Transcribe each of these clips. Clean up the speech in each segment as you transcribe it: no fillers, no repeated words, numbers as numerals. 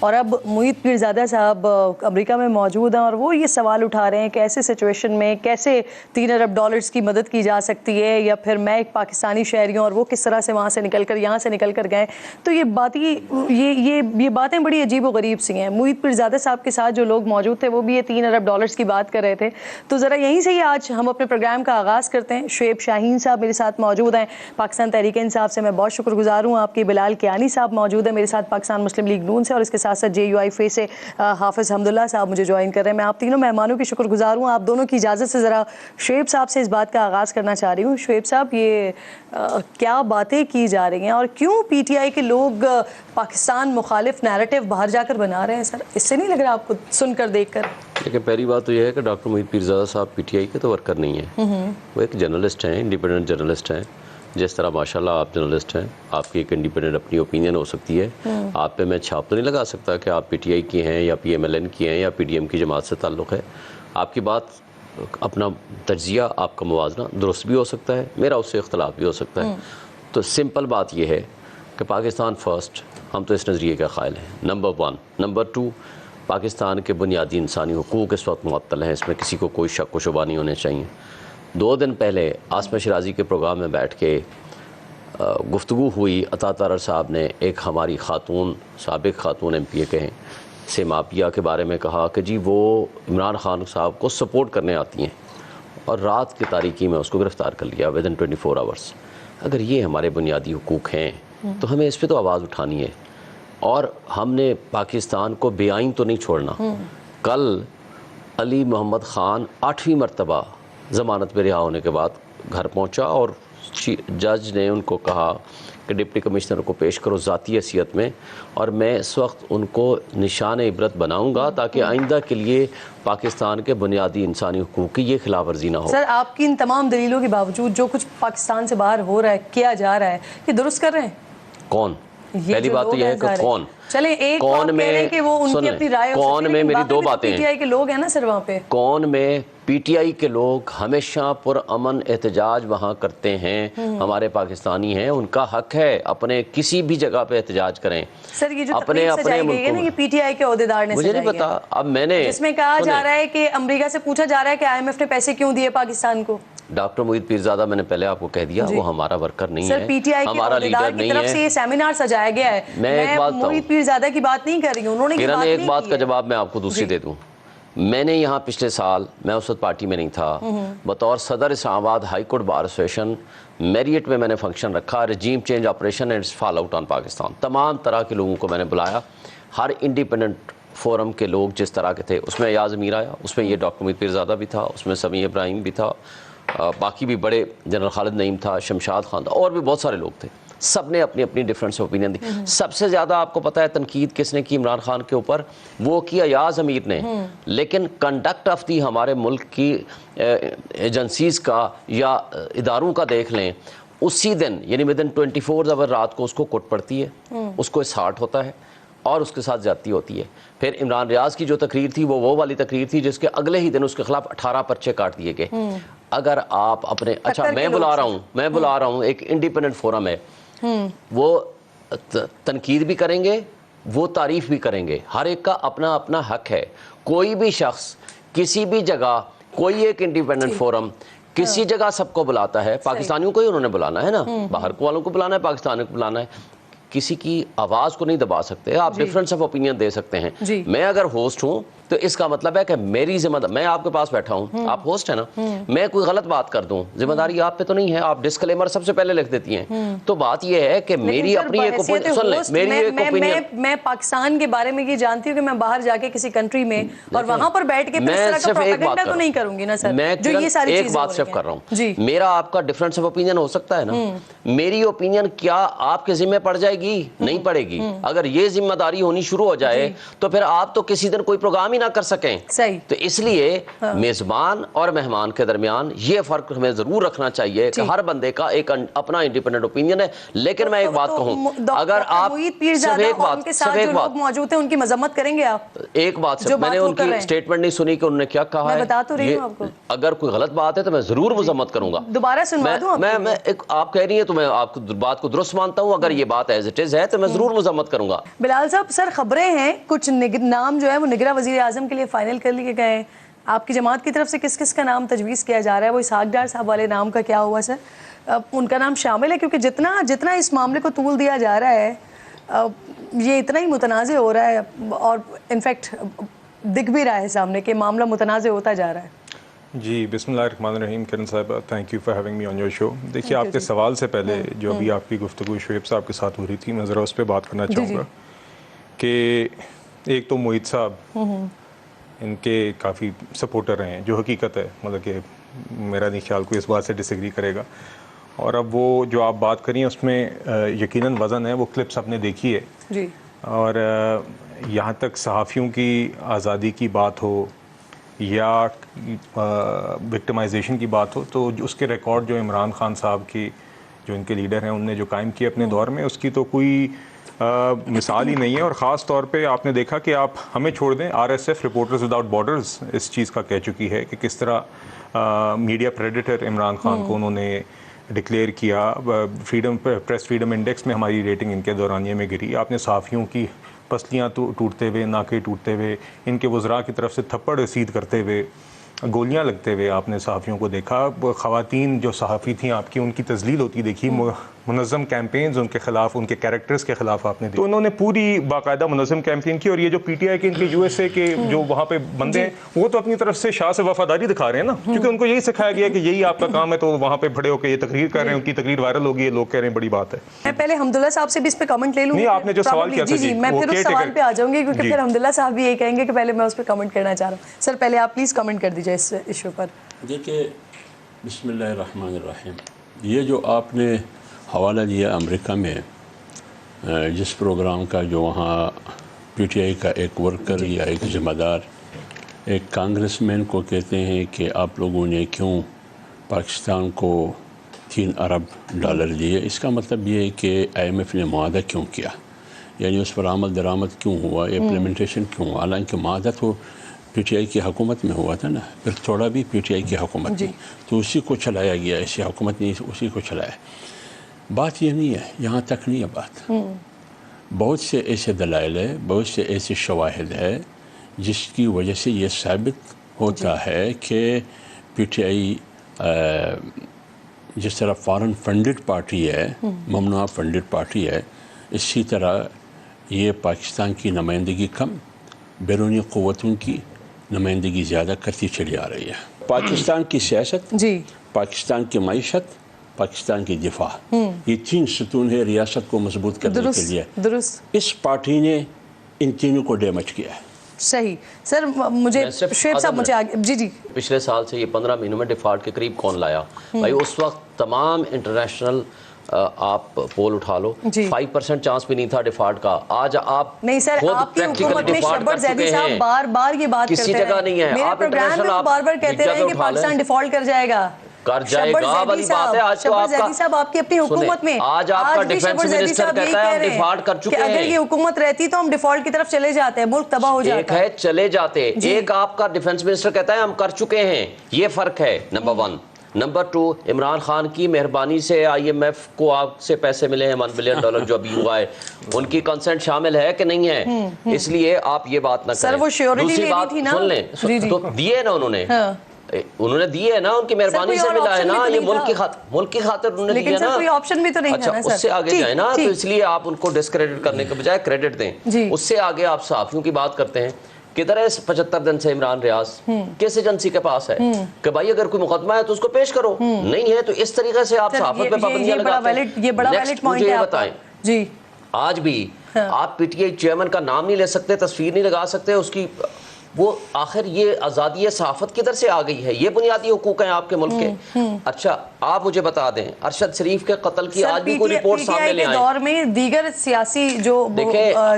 اور اب معید پیرزادہ صاحب امریکہ میں موجود ہیں اور وہ یہ سوال اٹھا رہے ہیں کہ ایسے سچویشن میں کیسے $3 ارب کی مدد کی جا سکتی ہے، یا پھر میں ایک پاکستانی شہری ہوں اور وہ کس طرح سے وہاں سے نکل کر یہاں سے نکل کر گئے. تو یہ باتیں بڑی عجیب و غریب سی ہیں. معید پیرزادہ صاحب کے ساتھ جو لوگ موجود تھے وہ بھی یہ $3 ارب کی بات کر رہے تھے. تو ذرا یہیں سے ہی آج ہم اپنے پروگرام کا آغاز کرتے ہیں. شعیب شاہین صاحب میرے ساتھ موجود ہیں پاکستان تحریک انصاف سے، میں بہت شکر گزار ہوں. آپ کے بلال کیانی صاحب موجود ہیں میرے ساتھ پاکستان مسلم لیگ نون سے، اور اس کے ساتھ ساتھ JUI سے حافظ حمداللہ صاحب مجھے جوائن کر رہے ہیں. میں آپ تینوں مہمانوں کی شکر گزار ہوں. آپ دونوں کی اجازت سے ذرا شعیب صاحب سے اس بات کا آغاز کرنا چاہ رہی ہوں. شعیب صاحب، یہ کیا باتیں کی جا رہی ہیں اور کیوں PTI کے لوگ پاکستان مخالف نیریٹو باہر جا کر بنا رہے ہیں سر؟ اس سے نہیں لگ رہا آپ کو سن کر دیکھ کر؟ لیکن پہلی بات تو یہ ہے کہ ڈاکٹر معید پیرزادہ صاحب PTI کے تو ورکر نہیں ہیں، وہ ایک جرنلسٹ ہیں، انڈیپینڈنٹ جرنلسٹ ہیں. جس طرح ماشاءاللہ آپ جرنلسٹ ہیں، آپ کی ایک انڈیپینڈنٹ اپنی اوپینین ہو سکتی ہے. آپ پہ میں چھاپ تو نہیں لگا سکتا کہ آپ PTI کی ہیں یا PMLN کی ہیں یا PDM کی جماعت سے تعلق ہے. آپ کی بات، اپنا تجزیہ، آپ کا موازنہ درست بھی ہو سکتا ہے، میرا اس سے اختلاف بھی ہو سکتا ہے. تو سمپل بات یہ ہے کہ پاکستان فرسٹ، ہم تو اس نظریے کا قائل ہیں، نمبر 1. نمبر 2، پاکستان کے بنیادی انسانی حقوق اس وقت معطل ہیں، اس میں کسی کو کوئی شک و شبہ نہیں ہونے چاہیے. 2 دن پہلے عاصمہ شیرازی کے پروگرام میں بیٹھ کے گفتگو ہوئی. عطا طاہر صاحب نے ایک ہماری خاتون، سابق خاتون MPA کہیں سے ماپیا کے بارے میں کہا کہ جی وہ عمران خان صاحب کو سپورٹ کرنے آتی ہیں، اور رات کی تاریکی میں اس کو گرفتار کر لیا ودن 24 آورس. اگر یہ ہمارے بنیادی حقوق ہیں تو ہمیں اس پہ تو آواز اٹھانی ہے، اور ہم نے پاکستان کو بے آئین تو نہیں چھوڑنا. کل علی محمد خان 8ویں مرتبہ ضمانت پہ رہا ہونے کے بعد گھر پہنچا، اور جج نے ان کو کہا کہ ڈپٹی کمشنر کو پیش کرو ذاتی حیثیت میں، اور میں اس وقت ان کو نشان عبرت بناؤں گا تاکہ آئندہ کے لیے پاکستان کے بنیادی انسانی حقوق کی یہ خلاف ورزی نہ ہو. سر، آپ کی ان تمام دلیلوں کے باوجود جو کچھ پاکستان سے باہر ہو رہا ہے، کیا جا رہا ہے، یہ درست کر رہے ہیں؟ کون؟ پہلی بات تو یہ ہے کہ کون؟ چلیں، ایک بات کہہ رہے ہیں کہ وہ ان کی اپنی رائے ہو سکتی ہے، کون میں میری 2 باتیں ہیں. PTI کے لوگ ہیں نا سر وہاں پہ. کون میں PTI کے لوگ ہمیشہ پرامن احتجاج وہاں کرتے ہیں، ہمارے پاکستانی ہیں، ان کا حق ہے اپنے کسی بھی جگہ پہ احتجاج کریں. سر، یہ جو تقریب سجائی گئی ہے نا، یہ PTI کے عہدیدار نے مجھے نہیں پتا. اب میں نے جس میں کہا جا رہا ہے کہ امریکہ سے پوچھا جا رہا ہے کہ IMF نے پیسے کیوں دیے پاکستان کو. ڈاکٹر معید پیرزادہ، میں نے پہلے آپ کو کہہ دیا، وہ ہمارا ورکر نہیں ہے، PTI ہمارا لیڈر نہیں ہے. طرف سے یہ سیمینار سجایا گیا ہے. میں معید پیرزادہ کی بات نہیں کر رہی ہوں، انہوں نے کرن ایک بات کا جواب میں آپ کو دوسری دے دوں. میں نے یہاں پچھلے سال، میں اس وقت پارٹی میں نہیں تھا، بطور صدر Islamabad high court bar association Marriott میں نے فنکشن رکھا، regime change operation and fall out on Pakistan. تمام طرح کے لوگوں کو میں نے بلایا، ہر انڈیپینڈنٹ فورم کے لوگ جس طرح کے تھے، اس میں ایاز امیر آیا، اس میں یہ ڈاکٹر معید پیرزادہ بھی تھا، اس میں سمیع ابراہیم بھی تھا، باقی بھی بڑے، جنرل خالد نعیم تھا، شمشاد خان تھا، اور بھی بہت سارے لوگ تھے. سب نے اپنی اپنی ڈیفرنس اوپینین دی. سب سے زیادہ آپ کو پتہ ہے تنقید کس نے کی عمران خان کے اوپر؟ وہ کی ایاز امیر نے. لیکن کنڈکٹ آف دی ہمارے ملک کی ایجنسیز کا یا اداروں کا دیکھ لیں، اسی دن یعنی ودن 24 آور رات کو اس کو کوٹ پڑتی ہے، اس کو اسہارٹ ہوتا ہے، اور اس کے ساتھ زیادتی ہوتی ہے. پھر عمران ریاض کی جو تقریر تھی وہ والی تقریر تھی جس کے اگلے ہی دن اس کے خلاف 18 پرچے کاٹ دیے گئے. اگر آپ اپنے، اچھا میں بلا رہا ہوں ایک انڈیپینڈنٹ فورم ہے، وہ تنقید بھی کریں گے، وہ تعریف بھی کریں گے، ہر ایک کا اپنا اپنا حق ہے. کوئی بھی شخص کسی بھی جگہ، کوئی ایک انڈیپینڈنٹ فورم کسی جگہ سب کو بلاتا ہے، پاکستانیوں کو ہی انہوں نے بلانا ہے نا، باہر کو والوں کو بلانا ہے، پاکستانیوں کو بلانا ہے. کسی کی آواز کو نہیں دبا سکتے، آپ ڈیفرنس آف اوپینین دے سکتے ہیں. میں اگر ہوسٹ ہوں تو اس کا مطلب ہے کہ میری ذمہ داری، میں آپ کے پاس بیٹھا ہوں، آپ ہوسٹ ہیں نا، میں کوئی غلط بات کر دوں، ذمہ داری آپ پہ تو نہیں ہے، آپ ڈسکلیمر سب سے پہلے لکھ دیتی ہیں. تو بات یہ ہے کہ میری اپنی ایک اوپینین، میں پاکستان کے بارے میں یہ جانتی ہوں کہ میں باہر جا کے کسی کنٹری میں اور وہاں پر بیٹھ کے اس طرح کا پروپیگنڈا تو نہیں کروں گی نا سر. میں ایک بات صرف کر رہا ہوں، میرا آپ کا ڈفرنس آف اوپینین ہو سکتا ہے نا، میری اوپینین کیا آپ کے ذمہ پڑ جائے گی؟ نہیں پڑے گی. اگر یہ ذمہ داری ہونی شروع ہو جائے تو پھر آپ تو کسی دن کوئی پروگرام ہی نہ کر سکیں. صحیح. تو اس لیے میزبان اور مہمان کے درمیان یہ فرق ہمیں ضرور رکھنا چاہیے کہ ہر بندے کا ایک اپنا انڈیپینڈنٹ اوپینین ہے. لیکن میں ایک بات کہوں, اگر آپ صرف ایک بات موجود ہیں ان کی مذمت کریں گے آپ, ایک بات سے میں نے ان کی اسٹیٹمنٹ نہیں سنی کہ انہوں نے کیا کہا ہے. میں بتا تو رہی ہوں آپ کو, اگر کوئی غلط بات ہے تو میں ضرور مذمت کروں گا. دوبارہ سنوا دوں میں آپ کہہ رہی ہیں تو میں آپ کی بات کو درست مانتا ہوں. اگر یہ بات ایز اٹ از ہے تو میں ضرور مذمت کروں گا. بلال صاحب, سر خبریں ہیں کچھ نام جو ہے وہ نگراں وزیر اعظم کے لیے فائنل کر لیے گئے ہیں. آپ کی جماعت کی طرف سے کس کس کا نام تجویز کیا جا رہا ہے؟ وہ اسحاق ڈار صاحب والے نام کا کیا ہوا سر؟ ان کا نام شامل ہے؟ کیونکہ جتنا اس معاملے کو طول دیا جا رہا ہے یہ اتنا ہی متنازع ہو رہا ہے, اور انفیکٹ دکھ بھی رہا ہے سامنے کہ معاملہ متنازع ہوتا جا رہا ہے. جی بسم اللہ الرحمن الرحیم. کرن صاحب thank you for having me on your show. دیکھیے آپ کے سوال سے پہلے جو ابھی آپ کی گفتگو شعیب صاحب کے ساتھ ہو رہی تھی, میں ذرا اس پہ بات کرنا چاہوں گا کہ ایک تو معید صاحب ان کے کافی سپورٹر ہیں, جو حقیقت ہے, مطلب کہ میرا نہیں خیال کوئی اس بات سے ڈس ایگری کرے گا. اور اب وہ جو آپ بات کری ہیں اس میں یقیناً وزن ہے, وہ کلپس آپ نے دیکھی ہے جی. اور یہاں تک صحافیوں کی آزادی کی بات ہو یا وکٹمائزیشن کی بات ہو, تو اس کے ریکارڈ جو عمران خان صاحب کی, جو ان کے لیڈر ہیں, ان نے جو قائم کیے اپنے دور میں, اس کی تو کوئی مثال ہی نہیں ہے. اور خاص طور پہ آپ نے دیکھا کہ آپ ہمیں چھوڑ دیں, RSF رپورٹرز وداؤٹ بارڈرز اس چیز کا کہہ چکی ہے کہ کس طرح میڈیا پریڈیٹر عمران خان کو انہوں نے ڈکلیئر کیا. پریس فریڈم انڈیکس میں ہماری ریٹنگ ان کے دورانیے میں گری. آپ نے صحافیوں کی پسلیاں ٹوٹتے ہوئے, ناکے ٹوٹتے ہوئے, ان کے وزراء کی طرف سے تھپڑ رسید کرتے ہوئے, گولیاں لگتے ہوئے آپ نے صحافیوں کو دیکھا. خواتین جو صحافی تھیں آپ کی, ان کی تذلیل ہوتی دیکھی. منظم کیمپینز ان کے خلاف, ان کے کیریکٹرز کے خلاف آپ نے دیکھا. تو انہوں نے پوری باقاعدہ منظم کیمپین کی. اور یہ جو PTI کے ان کے USA کے جو وہاں پہ بندے ہیں, وہ تو اپنی طرف سے شاہ سے وفاداری دکھا رہے ہیں نا, کیونکہ ان کو یہی سکھایا گیا کہ یہی آپ کا کام ہے. تو وہاں پہ کھڑے ہو کے یہ تقریر کر رہے ہیں, ان کی تقریر وائرل ہوگی, یہ لوگ کہہ رہے ہیں بڑی بات ہے. میں پہلے حمداللہ صاحب سے بھی اس پہ کمنٹ لے لوں. نہیں, آپ نے جو سوال کیا تھا, جی میں پھر اس سوال پہ آ جاؤں گی, کیونکہ پھر حمداللہ صاحب بھی یہی کہیں گے کہ پہلے میں اس پہ کمنٹ کرنا چاہ رہا ہوں. سر پہلے آپ پلیز کمنٹ کر دیجیے اس ایشو پر. دیکھیے بسم اللہ الرحمن الرحیم, یہ جو آپ نے حوالہ دیا امریکہ میں جس پروگرام کا, جو وہاں PTI کا ایک ورکر یا ایک ذمہ دار ایک کانگریس مین کو کہتے ہیں کہ آپ لوگوں نے کیوں پاکستان کو $3 ارب دیے, اس کا مطلب یہ ہے کہ IMF نے معاہدہ کیوں کیا, یعنی اس پر عمل درآمد کیوں ہوا, امپلیمنٹیشن کیوں ہوا. حالانکہ معاہدہ تو PTI کی حکومت میں ہوا تھا نا, پھر تھوڑا بھی PTI کی حکومت تھی, تو اسی کو چلایا گیا. ایسی حکومت نہیں, اسی کو چلایا. بات یہ نہیں ہے, یہاں تک نہیں ہے بات. بہت سے ایسے دلائل ہے, بہت سے ایسے شواہد ہے جس کی وجہ سے یہ ثابت ہوتا ہے کہ PTI جس طرح فارن فنڈڈ پارٹی ہے, ممنوعہ فنڈڈ پارٹی ہے, اسی طرح یہ پاکستان کی نمائندگی کم, بیرونی قوتوں کی نمائندگی زیادہ کرتی چلی آ رہی ہے. پاکستان کی سیاست, پاکستان کی معیشت, پاکستان کی دفاع, یہ 3 ستون ہے ریاست کو مضبوط کرنے کے لیے. درست. اس پارٹی نے ان تینوں کو ڈیمیج کیا ہے. صحیح. سر مجھے شعیب صاحب مجھے جی پچھلے سال سے یہ 15 مہینوں میں ڈیفالٹ کے قریب کون لایا بھائی؟ اس وقت تمام انٹرنیشنل آپ پول اٹھا لو, 5% چانس بھی نہیں تھا ڈیفالٹ کا. آج آپ نہیں سر, آپ کی حکومت میں شبر زیدی صاحب بار بار یہ بات کرتے ہیں, کسی جگہ نہیں ہے. میرے پروگرام میں وہ بار بار کہتے رہے کہ پاکستان ڈیفالٹ کر جائے گا. کر جائے گا والی بات ہے. آج تو آپ زیدی صاحب آپ کی اپنی حکومت میں, آج آپ کا ڈیفنس منسٹر کہتا ہے ہم ڈیفالٹ کر چکے ہیں. اگر یہ حکومت رہتی تو ہم ڈیفالٹ کی طرف چلے جاتے ہیں, ملک تباہ ہو جاتا. ایک ہے چلے جاتے, ایک آپ کا ڈیفنس منسٹر کہتا ہے ہم کر چکے ہیں. یہ فرق ہے نمبر 1. نمبر 2, عمران خان کی مہربانی سے IMF کو آپ سے پیسے ملے ہیں $1 بلین جو ابھی ہوا ہے, ان کی کنسنٹ شامل ہے کہ نہیں ہے؟ اس لیے آپ یہ بات نہ کریں. سر وہ شیورٹی لے لی تھی نا, سن لیں تو دیے نا انہوں نے دیے نا, ان کی مہربانی سے ملا ہے نا, یہ ملک کی خاطر انہوں نے دیا نا. لیکن سر کوئی آپشن بھی تو نہیں تھا نا سر. اس سے آگے جائیں نا, تو اس لیے آپ ان کو ڈسکریڈٹ کرنے کے بجائے کریڈٹ دیں. اس سے آگے آپ صحافیوں کی بات کرتے ہیں. کدھر ہے 75 دن سے عمران ریاض, کس ایجنسی کے پاس ہے کہ بھائی اگر کوئی مقدمہ ہے تو اس کو پیش کرو؟ نہیں ہے تو اس طریقے سے آپ صحافت پہ پابندیاں لگاتے ہیں. یہ بڑا ویلڈ پوائنٹ ہے. مجھے یہ بتائیں, جی آج بھی آپ PTI چیئرمین کا نام نہیں لے سکتے, تصویر نہیں لگا سکتے اس کی. وہ آخر یہ آزادی صحافت کدھر سے آ گئی ہے؟ یہ بنیادی حقوق ہیں آپ کے ملک کے. اچھا آپ مجھے بتا دیں ارشد شریف کے قتل کی آج بھی کوئی رپورٹ سامنے لے آئیں. دور میں دیگر سیاسی جو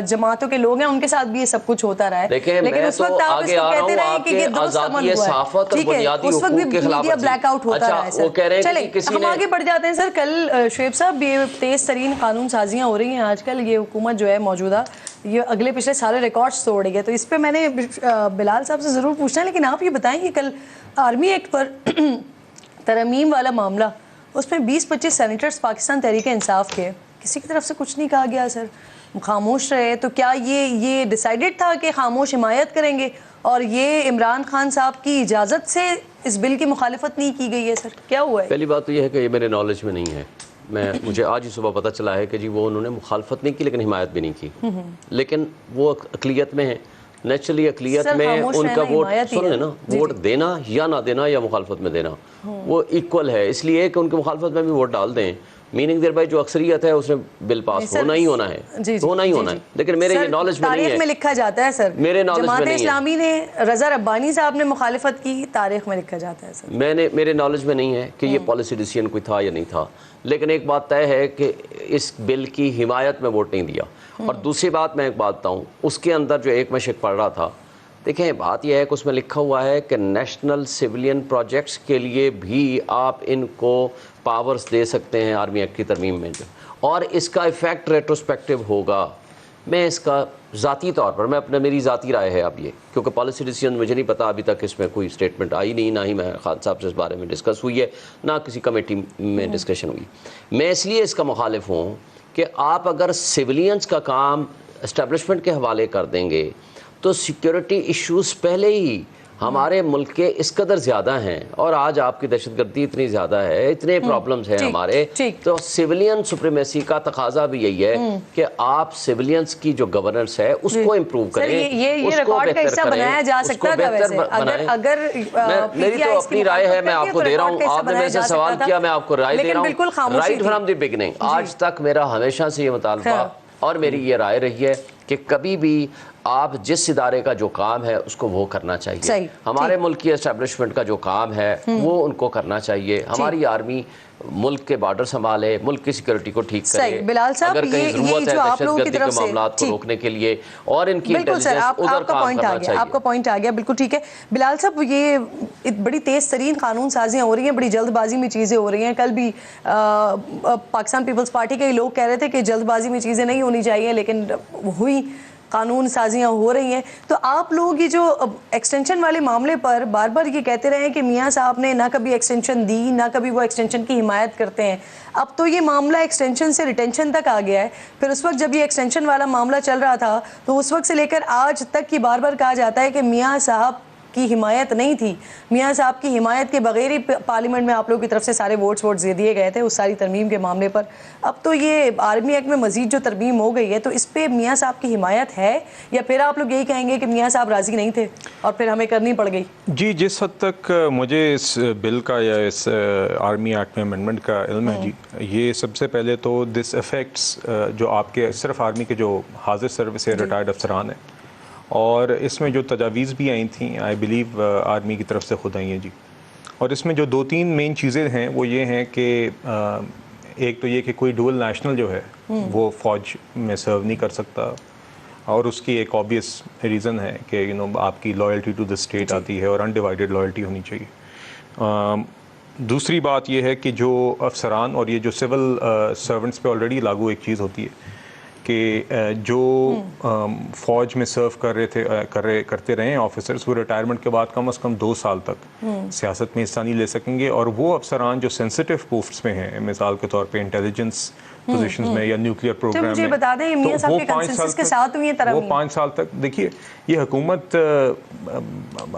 جماعتوں کے لوگ ہیں ان کے ساتھ بھی یہ سب کچھ ہوتا رہا ہے. دیکھیں میں تو آگے آ رہا ہوں آپ کے آزادی صحافت اور بنیادی حقوق کے خلاف بلیک آؤٹ ہوتا رہا ہے. وہ کہہ رہے ہیں کہ کسی ہم آگے بڑھ جاتے ہیں سر. کل شعیب صاحب یہ تیز ترین قانون سازیاں ہو رہی ہیں آج کل. یہ حکومت جو ہے موجودہ یہ اگلے پچھلے سارے ریکارڈز توڑ رہی ہے. تو اس پہ میں نے بلال صاحب سے ضرور پوچھنا ہے, لیکن آپ یہ بتائیں کہ کل آرمی ایکٹ پر ترمیم والا معاملہ, اس میں 20-25 سینیٹرز پاکستان تحریک انصاف کے, کسی کی طرف سے کچھ نہیں کہا گیا سر, خاموش رہے. تو کیا یہ ڈیسائیڈڈ تھا کہ خاموش حمایت کریں گے اور یہ عمران خان صاحب کی اجازت سے اس بل کی مخالفت نہیں کی گئی ہے سر؟ کیا ہوا ہے؟ پہلی بات تو یہ ہے کہ یہ میرے نالج میں نہیں ہے. مجھے آج ہی صبح پتہ چلا ہے کہ جی وہ انہوں نے مخالفت نہیں کی لیکن حمایت بھی نہیں کی. لیکن وہ اقلیت میں ہیں, نیچرلی اقلیت میں ان کا ووٹ سن لیں نا, ووٹ دینا یا نہ دینا یا مخالفت میں دینا وہ ایکول ہے. اس لیے کہ ان کی مخالفت میں بھی ووٹ ڈال دیں, میننگ دیر بائی جو اکثریت ہے اس میں بل پاس ہونا ہی ہونا ہے, ہونا ہی ہونا ہے. لیکن میرے یہ نالج میں نہیں ہے. تاریخ میں لکھا جاتا ہے سر, میرے نالج میں نہیں ہے. جماعت اسلامی نے, رضا ربانی صاحب نے مخالفت کی, تاریخ میں لکھا جاتا ہے سر. میرے نالج میں نہیں ہے کہ یہ پالیسی ڈیسیژن کوئی تھا یا نہیں تھا. لیکن ایک بات طے ہے کہ اس بل کی حمایت میں ووٹ نہیں دیا. اور دوسری بات میں ایک بات بتاؤں, اس کے اندر جو ایک مشق پڑھ رہا تھا, دیکھیں بات یہ ہے کہ اس میں لکھا ہوا ہے کہ نیشنل سیولین پروجیکٹس کے لیے بھی آپ ان کو پاورز دے سکتے ہیں آرمی ایکٹ کی ترمیم میں, اور اس کا ایفیکٹ ریٹروسپیکٹیو ہوگا. میں اس کا ذاتی طور پر میری ذاتی رائے ہے اب یہ, کیونکہ پالیسی ڈیسیژن مجھے نہیں پتا, ابھی تک اس میں کوئی اسٹیٹمنٹ آئی نہیں, نہ ہی میں خان صاحب سے اس بارے میں ڈسکس ہوئی ہے, نہ کسی کمیٹی میں ڈسکشن ہوئی. میں اس لیے اس کا مخالف ہوں کہ آپ اگر سیولینز کا کام اسٹیبلشمنٹ کے حوالے کر دیں گے تو سیکیورٹی ایشوز پہلے ہی ہمارے ملک کے اس قدر زیادہ ہیں, اور آج آپ کی دہشت گردی اتنی زیادہ ہے, اتنے پرابلمز ہیں ہمارے, تو سیولین سپریمیسی کا تقاضا بھی یہی ہے کہ آپ سیولینز کی جو گورننس ہے اس کو امپروو کریں, یہ ریکارڈ کا حصہ بنایا جا سکتا تھا ویسے اگر میری تو اپنی رائے ہے, میں آپ کو دے رہا ہوں. آپ نے میرے سے سوال کیا, میں آپ کو رائے دے رہا ہوں. رائٹ فرام دی بگننگ آج تک میرا ہمیشہ سے یہ مطالبہ اور میری یہ رائے رہی ہے کہ کبھی بھی آپ جس ادارے کا جو کام ہے اس کو وہ کرنا چاہیے. ہمارے ملک کی اسٹیبلشمنٹ کا جو کام ہے وہ ان کو کرنا چاہیے. ہماری آرمی ملک کے بارڈر سنبھالے, ملک کی سیکورٹی کو ٹھیک کرے, اگر کہیں ضرورت ہے دہشت گردی کے معاملات کو روکنے کے لیے, اور ان کی انٹیلیجنس ادھر کام کرنا چاہیے. آپ کا پوائنٹ آ گیا, بالکل ٹھیک ہے. بلال صاحب یہ بڑی تیز ترین قانون سازیاں ہو رہی ہیں, بڑی جلد بازی میں چیزیں ہو رہی ہیں. کل بھی پاکستان پیپلز پارٹی کے لوگ کہہ رہے تھے کہ جلد بازی میں چیزیں نہیں ہونی چاہیے, لیکن ہوئی, قانون سازیاں ہو رہی ہیں. تو آپ لوگ یہ جو ایکسٹینشن والے معاملے پر بار بار یہ کہتے رہے ہیں کہ میاں صاحب نے نہ کبھی ایکسٹینشن دی, نہ کبھی وہ ایکسٹینشن کی حمایت کرتے ہیں. اب تو یہ معاملہ ایکسٹینشن سے ریٹینشن تک آ گیا ہے. پھر اس وقت جب یہ ایکسٹینشن والا معاملہ چل رہا تھا تو اس وقت سے لے کر آج تک یہ بار بار کہا جاتا ہے کہ میاں صاحب کی حمایت نہیں تھی, میاں صاحب کی حمایت کے بغیر ہی پارلیمنٹ میں آپ لوگوں کی طرف سے سارے ووٹس دے دیے گئے تھے اس ساری ترمیم کے معاملے پر. اب تو یہ آرمی ایکٹ میں مزید جو ترمیم ہو گئی ہے تو اس پہ میاں صاحب کی حمایت ہے, یا پھر آپ لوگ یہی کہیں گے کہ میاں صاحب راضی نہیں تھے اور پھر ہمیں کرنی پڑ گئی؟ جی, جس حد تک مجھے اس بل کا یا اس آرمی ایکٹ میں امینڈمنٹ کا علم ہے, جی یہ سب سے پہلے تو دس افیکٹس جو آپ کے صرف آرمی کے جو حاضر سروس سے ریٹائرڈ افسران ہیں, اور اس میں جو تجاویز بھی آئی تھیں آئی بلیو آرمی کی طرف سے خود آئی ہیں جی. اور اس میں جو 2-3 مین چیزیں ہیں وہ یہ ہیں کہ ایک تو یہ کہ کوئی ڈول نیشنل جو ہے وہ فوج میں سرو نہیں کر سکتا, اور اس کی ایک آبویس ریزن ہے کہ آپ کی لائلٹی ٹو دا اسٹیٹ آتی ہے اور انڈیوائڈیڈ لائلٹی ہونی چاہیے. دوسری بات یہ ہے کہ جو افسران اور یہ جو سول سرونٹس پہ آلریڈی لاگو ایک چیز ہوتی ہے کہ جو فوج میں سرو کرتے رہے ہیں آفیسرز, وہ ریٹائرمنٹ کے بعد کم از کم 2 سال تک سیاست میں حصہ نہیں لے سکیں گے. اور وہ افسران جو سینسٹیو پوسٹس میں ہیں, مثال کے طور پہ انٹیلیجنس پوزیشنز میں یا نیوکلیئر پروگرام میں, تو وہ 5 سال تک. دیکھیے یہ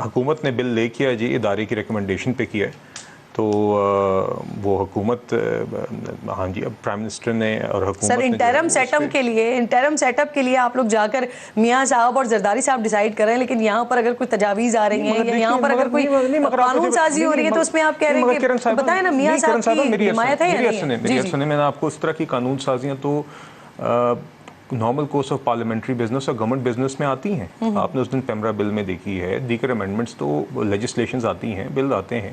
حکومت نے بل لے کیا جی, ادارے کی ریکمنڈیشن پہ کیا ہے, تو وہ حکومت ہاں جی اب پرائم منسٹر نے اور حکومت سر انٹرم سیٹ اپ کے لیے آپ لوگ جا کر میاں صاحب اور زرداری صاحب ڈیسائیڈ کر رہے ہیں, لیکن یہاں پر اگر کوئی تجاویز آ رہی ہیں یا یہاں پر اگر کوئی قانون سازی ہو رہی ہے تو اس میں آپ کہہ رہے ہیں کہ بتائیں نا میاں صاحب کی حمایت ہے یا نہیں؟ میں نے آپ کو اس طرح کی قانون سازیاں تو normal course of parliamentary business اور گورنمنٹ بزنس میں آتی ہیں. آپ نے اس دن پیمرا بل میں دیکھی ہے, دیگر امینڈمنٹس تو لیجسلیشنز آتی ہیں, بل آتے ہیں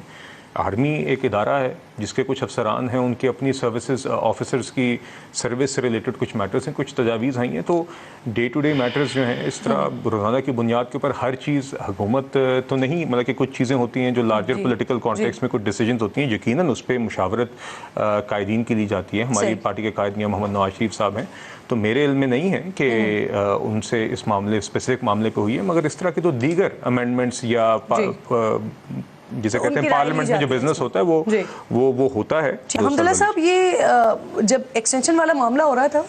آرمی ایک ادارہ ہے جس کے کچھ افسران ہیں, ان کی اپنی سروسز آفیسرز کی سروس سے ریلیٹڈ کچھ میٹرز ہیں, کچھ تجاویز آئی ہیں. تو ڈے ٹو ڈے میٹرز جو ہیں اس طرح روزانہ کی بنیاد کے اوپر ہر چیز حکومت تو نہیں, مطلب کہ کچھ چیزیں ہوتی ہیں جو لارجر پولیٹیکل کانٹیکس میں کچھ ڈیسیجنز ہوتی ہیں, یقیناً اس پہ مشاورت قائدین کی لی جاتی ہے. ہماری پارٹی کے قائد میاں محمد نواز شریف صاحب ہیں, تو میرے علم میں نہیں ہے کہ ان سے اس معاملے اسپیسیفک معاملے پہ ہوئی ہے, مگر اس طرح کے تو دیگر امینڈمنٹس یا جسے کہتے ہیں پارلیمنٹ میں جو بزنس ہوتا ہے وہ ہوتا ہے. حمداللہ صاحب, یہ جب ایکسٹینشن والا معاملہ ہو رہا تھا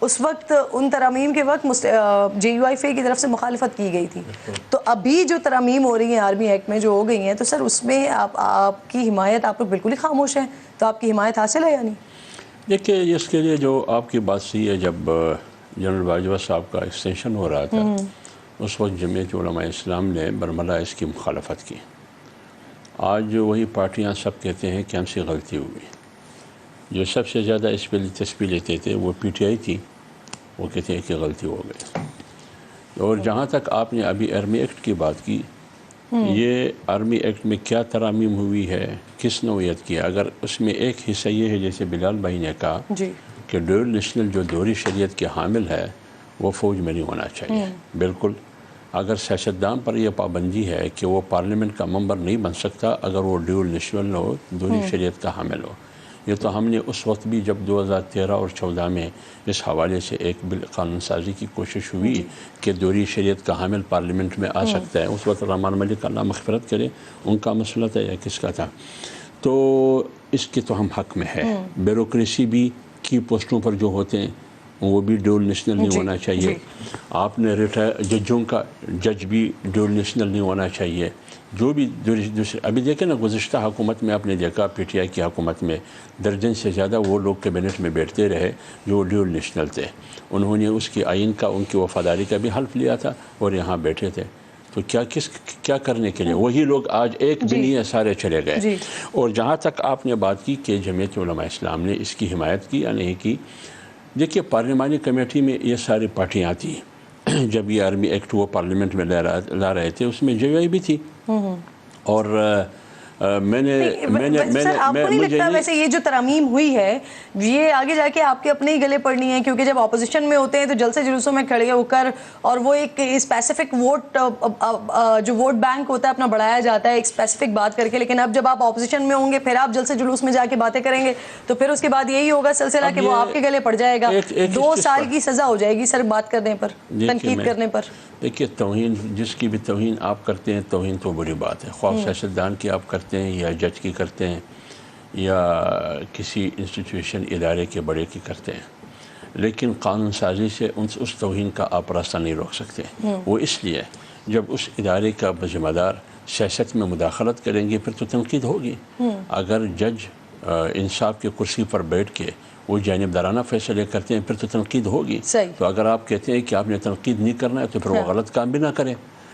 اس وقت ان ترامیم کے وقت جے یو آئی کی طرف سے مخالفت کی گئی تھی, تو ابھی جو ترامیم ہو رہی ہیں آرمی ایکٹ میں جو ہو گئی ہیں, تو سر اس میں آپ کی حمایت, آپ لوگ بالکل ہی خاموش ہیں, تو آپ کی حمایت حاصل ہے یا نہیں؟ دیکھیے اس کے لیے جو آپ کی بات صحیح ہے, جب جنرل باجوہ صاحب کا ایکسٹینشن ہو رہا تھا اس وقت جمعیت علماء اسلام نے برملا اس کی مخالفت کی. آج وہی پارٹیاں سب کہتے ہیں کہ ہم سے غلطی ہوئی. جو سب سے زیادہ اس پہ دلچسپی لیتے تھے وہ پی ٹی آئی تھی, وہ کہتے ہیں کہ غلطی ہو گئی. اور جہاں تک آپ نے ابھی آرمی ایکٹ کی بات کی, یہ آرمی ایکٹ میں کیا ترامیم ہوئی ہے, کس نوعیت کی ہے, اگر اس میں ایک حصہ یہ ہے جیسے بلال بھائی نے کہا کہ ڈیول نیشنل جو دوہری شریعت کے حامل ہے وہ فوج میں نہیں ہونا چاہیے. بالکل, اگر سیاستدان پر یہ پابندی ہے کہ وہ پارلیمنٹ کا ممبر نہیں بن سکتا اگر وہ ڈیول نیشنل ہو, دوہری شریعت کا حامل ہو. یہ تو ہم نے اس وقت بھی جب 2013 اور 2014 میں اس حوالے سے ایک قانون سازی کی کوشش ہوئی کہ دوہری شریعت کا حامل پارلیمنٹ میں آ سکتا ہے. اس وقت رحمان ملک اللہ مغفرت کرے, ان کا مسئلہ تھا یا کس کا تھا, تو اس کے تو ہم حق میں ہے. بیوروکریسی بھی کی پوسٹوں پر جو ہوتے ہیں وہ بھی ڈیول نیشنل نہیں ہونا چاہیے. آپ نے ججوں کا جج بھی ڈیول نیشنل نہیں ہونا چاہیے. جو بھی دوسرے ابھی دیکھیں نا, گزشتہ حکومت میں آپ نے دیکھا پی ٹی آئی کی حکومت میں درجن سے زیادہ وہ لوگ کیبنٹ میں بیٹھتے رہے جو ڈیول نیشنل تھے. انہوں نے اس کی آئین کا, ان کی وفاداری کا بھی حلف لیا تھا اور یہاں بیٹھے تھے. تو کیا کرنے کے لیے وہی لوگ آج ایک بھی نہیں ہے, سارے چلے گئے. اور جہاں تک آپ نے بات کی کہ جمعیت علماء اسلام نے اس کی حمایت کی یا نہیں کی, دیکھیے پارلیمانی کمیٹی میں یہ ساری پارٹیاں تھیں. جب یہ آرمی ایکٹ وہ پارلیمنٹ میں لا رہے تھے اس میں جے یو آئی بھی تھی. اور میں نے سر آپ کو نہیں لگتا ویسے یہ جو ترامیم ہوئی ہے یہ آگے جا کے آپ کے اپنے ہی گلے پڑنی ہے, کیونکہ جب اپوزیشن میں ہوتے ہیں تو جلسے جلوسوں میں کھڑے ہو کر, اور وہ ایک اسپیسیفک ووٹ جو ووٹ بینک ہوتا ہے اپنا بڑھایا جاتا ہے ایک اسپیسیفک بات کر کے, لیکن اب جب آپ اپوزیشن میں ہوں گے پھر آپ جلسے جلوس میں جا کے باتیں کریں گے تو پھر اس کے بعد یہی ہوگا سلسلہ کہ وہ آپ کے گلے پڑ جائے گا, 2 سال کی سزا ہو جائے گی سر بات کرنے پر, تنقید کرنے پر. دیکھیے توہین, جس کی بھی توہین آپ کرتے ہیں توہین تو بری بات ہے, خواہ سیاستدان کی آپ کرتے ہیں یا جج کی کرتے ہیں یا کسی انسٹیٹیوشن ادارے کے بڑے کی کرتے ہیں, لیکن قانون سازی سے اس توہین کا آپ راستہ نہیں روک سکتے. وہ اس لیے جب اس ادارے کا ذمہ دار سیاست میں مداخلت کریں گے پھر تو تنقید ہوگی. اگر جج انصاف کی کرسی پر بیٹھ کے وہ جانبدارانہ فیصلے کرتے ہیں پھر تو تنقید ہوگی. تو اگر آپ کہتے ہیں کہ آپ نے تنقید نہیں کرنا ہے تو پھر وہ غلط کام بھی نہ کریں.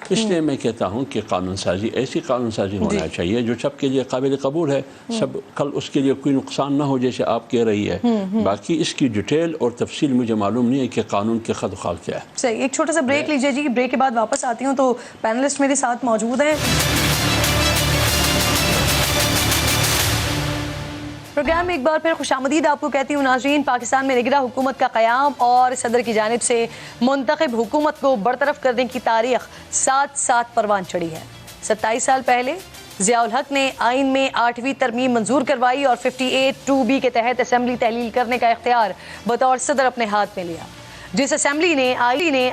اس لیے میں کہتا ہوں کہ قانون سازی ایسی قانون سازی ہونا چاہیے جو سب کے لیے قابل قبول ہے, سب کل اس کے لیے کوئی نقصان نہ ہو جیسے آپ کہہ رہی ہے. باقی اس کی ڈیٹیل اور تفصیل مجھے معلوم نہیں ہے کہ قانون کے خد و خال کیا ہے. صحیح, ایک چھوٹا سا بریک لیجیے جی, بریک کے بعد واپس آتی ہوں. تو پینلسٹ میرے ساتھ موجود ہیں. پروگرام میں ایک بار پھر خوش آمدید آپ کو کہتی ہوں ناظرین. پاکستان میں نگراں حکومت کا قیام اور صدر کی جانب سے منتخب حکومت کو برطرف کرنے کی تاریخ ساتھ پروان چڑھی ہے. 27 سال پہلے ضیاء الحق نے آئین میں 8ویں ترمیم منظور کروائی اور 58(2)B کے تحت اسمبلی تحلیل کرنے کا اختیار بطور صدر اپنے ہاتھ میں لیا. جس اسمبلی نے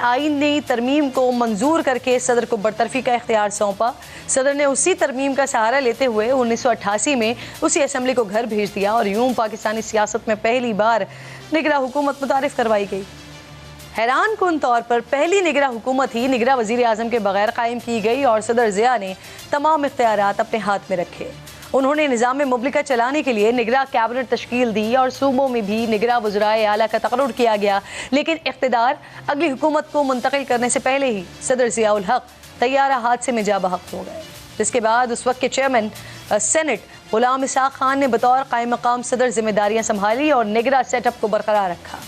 آئینی ترمیم کو منظور کر کے صدر کو برطرفی کا اختیار سونپا, صدر نے اسی ترمیم کا سہارا لیتے ہوئے 1988 میں اسی اسمبلی کو گھر بھیج دیا اور یوں پاکستانی سیاست میں پہلی بار نگراں حکومت متعارف کروائی گئی. حیران کن طور پر پہلی نگراں حکومت ہی نگراں وزیر اعظم کے بغیر قائم کی گئی اور صدر ضیاء نے تمام اختیارات اپنے ہاتھ میں رکھے. انہوں نے نظام مملکت چلانے کے لیے نگراں کیبنٹ تشکیل دی اور صوبوں میں بھی نگراں وزرائے اعلیٰ کا تقرر کیا گیا, لیکن اقتدار اگلی حکومت کو منتقل کرنے سے پہلے ہی صدر ضیاء الحق طیارہ حادثے میں جاں بحق ہو گئے, جس کے بعد اس وقت کے چیئرمین سینٹ غلام اسحاق خان نے بطور قائم مقام صدر ذمہ داریاں سنبھالی اور نگراں سیٹ اپ کو برقرار رکھا.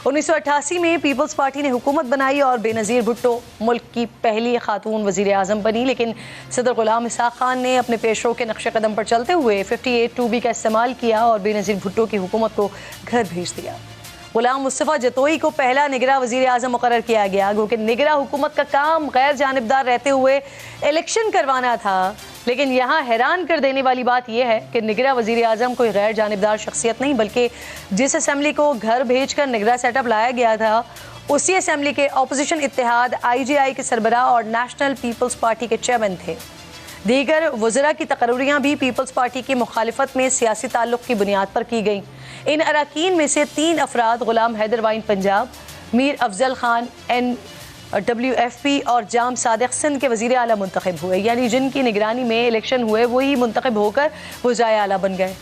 1988 میں پیپلز پارٹی نے حکومت بنائی اور بے نظیر بھٹو ملک کی پہلی خاتون وزیر اعظم بنی، لیکن صدر غلام اسحاق خان نے اپنے پیشرو کے نقش قدم پر چلتے ہوئے 58(2)B کا استعمال کیا اور بے نظیر بھٹو کی حکومت کو گھر بھیج دیا۔ غلام مصطفیٰ جتوئی کو پہلا نگراں وزیر اعظم مقرر کیا گیا، کیونکہ نگراں حکومت کا کام غیر جانبدار رہتے ہوئے الیکشن کروانا تھا۔ لیکن یہاں حیران کر دینے والی بات یہ ہے کہ نگراں وزیر اعظم کوئی غیر جانبدار شخصیت نہیں، بلکہ جس اسمبلی کو گھر بھیج کر نگراں سیٹ اپ لایا گیا تھا، اسی اسمبلی کے اپوزیشن اتحاد IGI کے سربراہ اور نیشنل پیپلز پارٹی کے چیئرمین تھے۔ دیگر وزراء کی تقرریاں بھی پیپلز پارٹی کی مخالفت میں سیاسی تعلق کی بنیاد پر کی گئیں۔ ان اراکین میں سے 3 افراد غلام حیدر وائن پنجاب، میر افضل خان NWFP اور جام صادق سندھ کے وزیر اعلیٰ منتخب ہوئے، یعنی جن کی نگرانی میں الیکشن ہوئے وہی منتخب ہو کر وزرائے اعلیٰ بن گئے۔